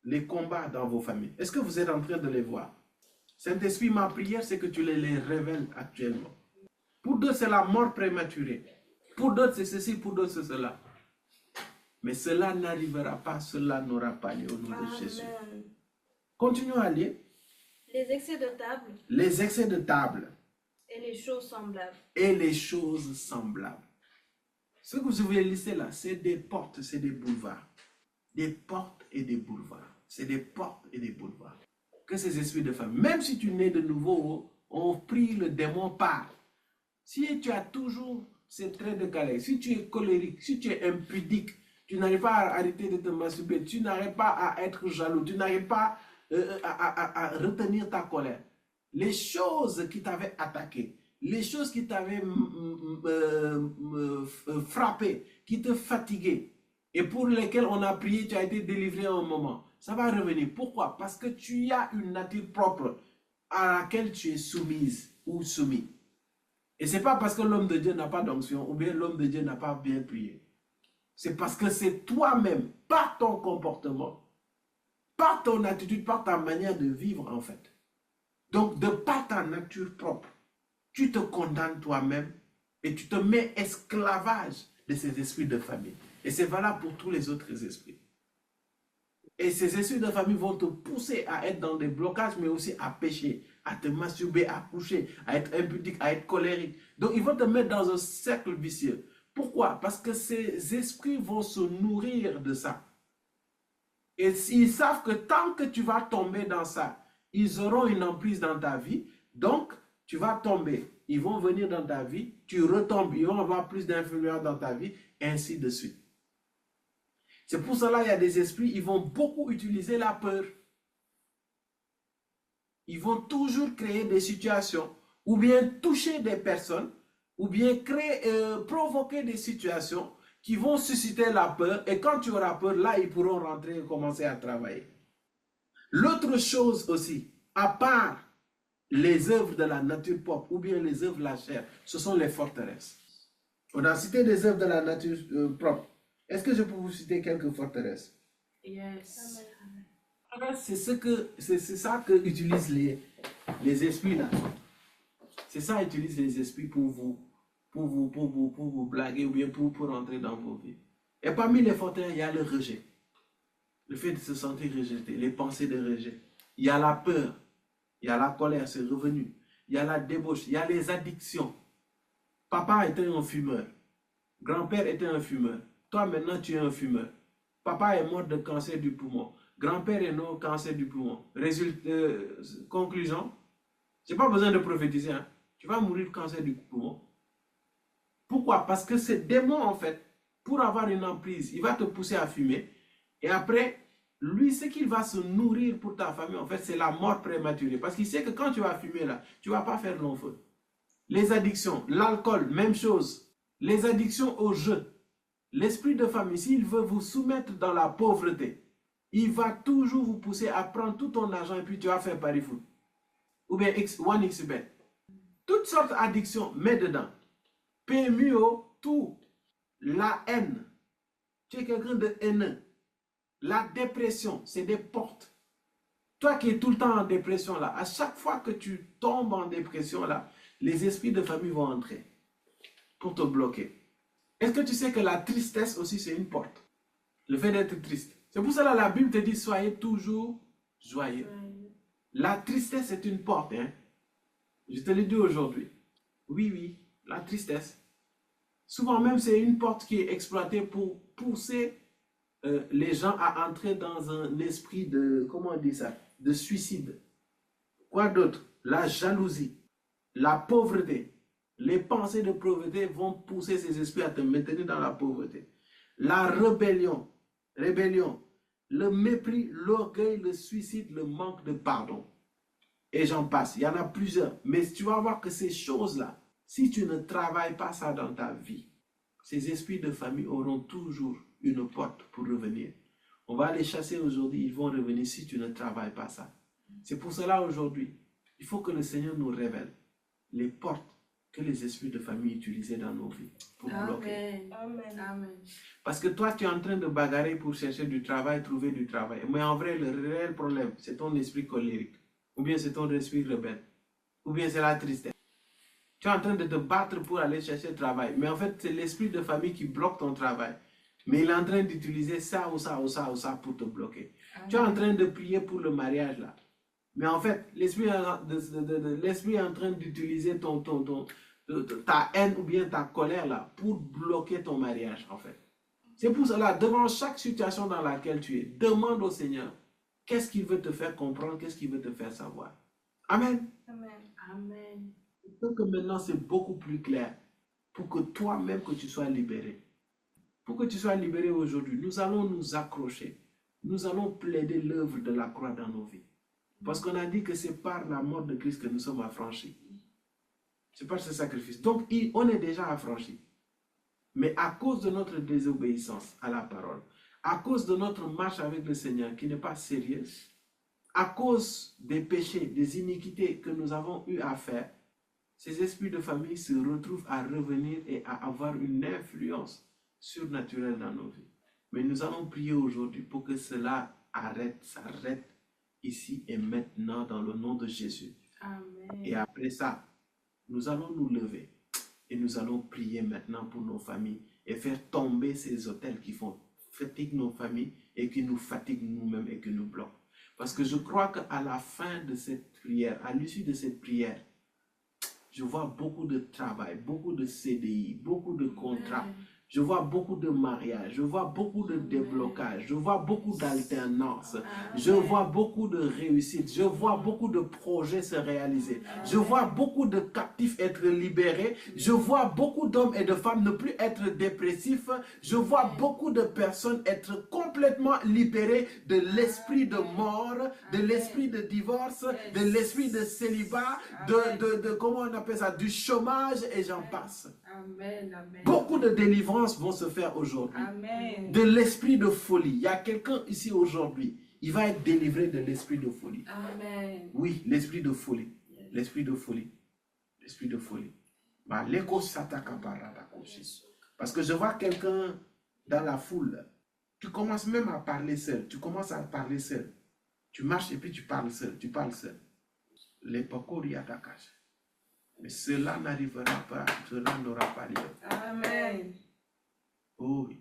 les combats dans vos familles. Est-ce que vous êtes en train de les voir? Saint-Esprit, ma prière, c'est que tu les révèles actuellement. Pour d'autres, c'est la mort prématurée. Pour d'autres, c'est ceci, pour d'autres, c'est cela. Mais cela n'arrivera pas, cela n'aura pas lieu au nom de Jésus. Continuons à lire. Les excès de table Les excès de table et les choses semblables. et les choses semblables. Ce que vous voulez lister là, c'est des portes, c'est des boulevards. Des portes et des boulevards. C'est des portes et des boulevards. Que ces esprits de femme, même si tu nais de nouveau, on prie le démon part. Si tu as toujours ces traits de caractère, si tu es colérique, si tu es impudique, tu n'arrives pas à arrêter de te masturber, tu n'arrives pas à être jaloux, tu n'arrives pas à retenir ta colère. Les choses qui t'avaient attaqué, les choses qui t'avaient frappé, qui te fatiguaient, et pour lesquelles on a prié, tu as été délivré à un moment, ça va revenir. Pourquoi? Parce que tu as une nature propre à laquelle tu es soumise ou soumis. Et ce n'est pas parce que l'homme de Dieu n'a pas d'onction ou bien l'homme de Dieu n'a pas bien prié. C'est parce que c'est toi-même, par ton comportement, par ton attitude, par ta manière de vivre en fait. Donc, de par ta nature propre, tu te condamnes toi-même et tu te mets esclavage de ces esprits de famille. Et c'est valable pour tous les autres esprits. Et ces esprits de famille vont te pousser à être dans des blocages, mais aussi à pécher, à te masturber, à coucher, à être impudique, à être colérique. Donc, ils vont te mettre dans un cercle vicieux. Pourquoi? Parce que ces esprits vont se nourrir de ça. Et ils savent que tant que tu vas tomber dans ça, ils auront une emprise dans ta vie. Donc, tu vas tomber. Ils vont venir dans ta vie, tu retombes, ils vont avoir plus d'influence dans ta vie, et ainsi de suite. C'est pour cela qu'il y a des esprits, ils vont beaucoup utiliser la peur. Ils vont toujours créer des situations, ou bien toucher des personnes, ou bien provoquer des situations qui vont susciter la peur. Et quand tu auras peur, là, ils pourront rentrer et commencer à travailler. L'autre chose aussi, à part les œuvres de la nature propre, ou bien les œuvres de la chair, ce sont les forteresses. On a cité des œuvres de la nature propre. Est-ce que je peux vous citer quelques forteresses? Yes. C'est ça que utilisent les esprits là. C'est ça qu'utilisent les esprits pour vous blaguer ou bien pour rentrer dans vos vies. Et parmi les forteresses, il y a le rejet. Le fait de se sentir rejeté, les pensées de rejet. Il y a la peur, il y a la colère, c'est revenu. Il y a la débauche, il y a les addictions. Papa était un fumeur. Grand-père était un fumeur. Toi maintenant tu es un fumeur. Papa est mort de cancer du poumon. Grand-père est mort de cancer du poumon. Conclusion, je n'ai pas besoin de prophétiser. Hein. Tu vas mourir de cancer du poumon. Pourquoi? Parce que ce démon, en fait, pour avoir une emprise, il va te pousser à fumer. Et après, lui, ce qu'il va se nourrir pour ta famille, en fait, c'est la mort prématurée. Parce qu'il sait que quand tu vas fumer là, tu ne vas pas faire long feu. Les addictions, l'alcool, même chose. les addictions au jeu, l'esprit de famille, s'il veut vous soumettre dans la pauvreté, il va toujours vous pousser à prendre tout ton argent et puis tu vas faire pari foot. Ou bien OneXBet. Toutes sortes d'addictions, mets dedans. PMUO, tout. La haine. Tu es quelqu'un de haineux. La dépression, c'est des portes. Toi qui es tout le temps en dépression là, à chaque fois que tu tombes en dépression là, les esprits de famille vont entrer pour te bloquer. Est-ce que tu sais que la tristesse aussi c'est une porte? Le fait d'être triste. C'est pour cela que la Bible te dit soyez toujours joyeux. La tristesse c'est une porte. Hein? Je te le dis aujourd'hui. Oui, la tristesse. Souvent même c'est une porte qui est exploitée pour pousser les gens à entrer dans un esprit de, comment on dit ça, de suicide. Quoi d'autre? La jalousie, la pauvreté. Les pensées de pauvreté vont pousser ces esprits à te maintenir dans la pauvreté. La rébellion, le mépris, l'orgueil, le suicide, le manque de pardon. Et j'en passe, il y en a plusieurs. Mais tu vas voir que ces choses-là, si tu ne travailles pas ça dans ta vie, ces esprits de famille auront toujours une porte pour revenir. On va les chasser aujourd'hui, ils vont revenir si tu ne travailles pas ça. C'est pour cela aujourd'hui, il faut que le Seigneur nous révèle les portes que les esprits de famille utilisaient dans nos vies pour bloquer. Amen. Amen. Parce que toi, tu es en train de bagarrer pour chercher du travail, trouver du travail. Mais en vrai, le réel problème, c'est ton esprit colérique. Ou bien c'est ton esprit rebelle. Ou bien c'est la tristesse. Tu es en train de te battre pour aller chercher le travail. Mais en fait, c'est l'esprit de famille qui bloque ton travail. Mais il est en train d'utiliser ça ou ça ou ça ou ça pour te bloquer. Amen. Tu es en train de prier pour le mariage là. Mais en fait, l'esprit est en train d'utiliser ta haine ou bien ta colère là pour bloquer ton mariage en fait. C'est pour cela, devant chaque situation dans laquelle tu es, demande au Seigneur qu'est-ce qu'il veut te faire comprendre, qu'est-ce qu'il veut te faire savoir. Amen. Amen. Amen. Donc maintenant c'est beaucoup plus clair pour que toi-même que tu sois libéré. Pour que tu sois libéré aujourd'hui, nous allons nous accrocher. Nous allons plaider l'œuvre de la croix dans nos vies. Parce qu'on a dit que c'est par la mort de Christ que nous sommes affranchis. C'est par ce sacrifice. Donc, on est déjà affranchis. Mais à cause de notre désobéissance à la parole, à cause de notre marche avec le Seigneur qui n'est pas sérieuse, à cause des péchés, des iniquités que nous avons eu à faire, ces esprits de famille se retrouvent à revenir et à avoir une influence surnaturelle dans nos vies. Mais nous allons prier aujourd'hui pour que cela s'arrête ici et maintenant dans le nom de Jésus. Amen. Et après ça, nous allons nous lever et nous allons prier maintenant pour nos familles et faire tomber ces autels qui fatiguent nos familles et qui nous fatiguent nous-mêmes et qui nous bloquent. Parce que je crois qu'à la fin de cette prière, à l'issue de cette prière, je vois beaucoup de travail, beaucoup de CDI, beaucoup de contrats. Amen. Je vois beaucoup de mariages, je vois beaucoup de déblocages, je vois beaucoup d'alternance, je vois beaucoup de réussite, je vois beaucoup de projets se réaliser, je vois beaucoup de captifs être libérés, je vois beaucoup d'hommes et de femmes ne plus être dépressifs, je vois beaucoup de personnes être complètement libérées de l'esprit de mort, de l'esprit de divorce, de l'esprit de célibat, de comment on appelle ça, du chômage et j'en passe. Amen, amen. Beaucoup de délivrances vont se faire aujourd'hui. De l'esprit de folie. Il y a quelqu'un ici aujourd'hui. Il va être délivré de l'esprit de folie. Amen. Oui, l'esprit de folie. L'esprit de folie. L'esprit de folie. Parce que je vois quelqu'un dans la foule. Tu commences même à parler seul. Tu commences à parler seul. Tu marches et puis tu parles seul. Tu parles seul. Mais cela n'arrivera pas, cela n'aura pas lieu. Amen. Oh oui.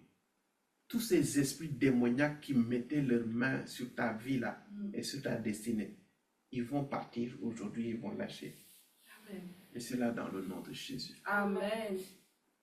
Tous ces esprits démoniaques qui mettaient leurs mains sur ta vie là et sur ta destinée, ils vont partir aujourd'hui, ils vont lâcher. Amen. Et c'est là dans le nom de Jésus. Amen.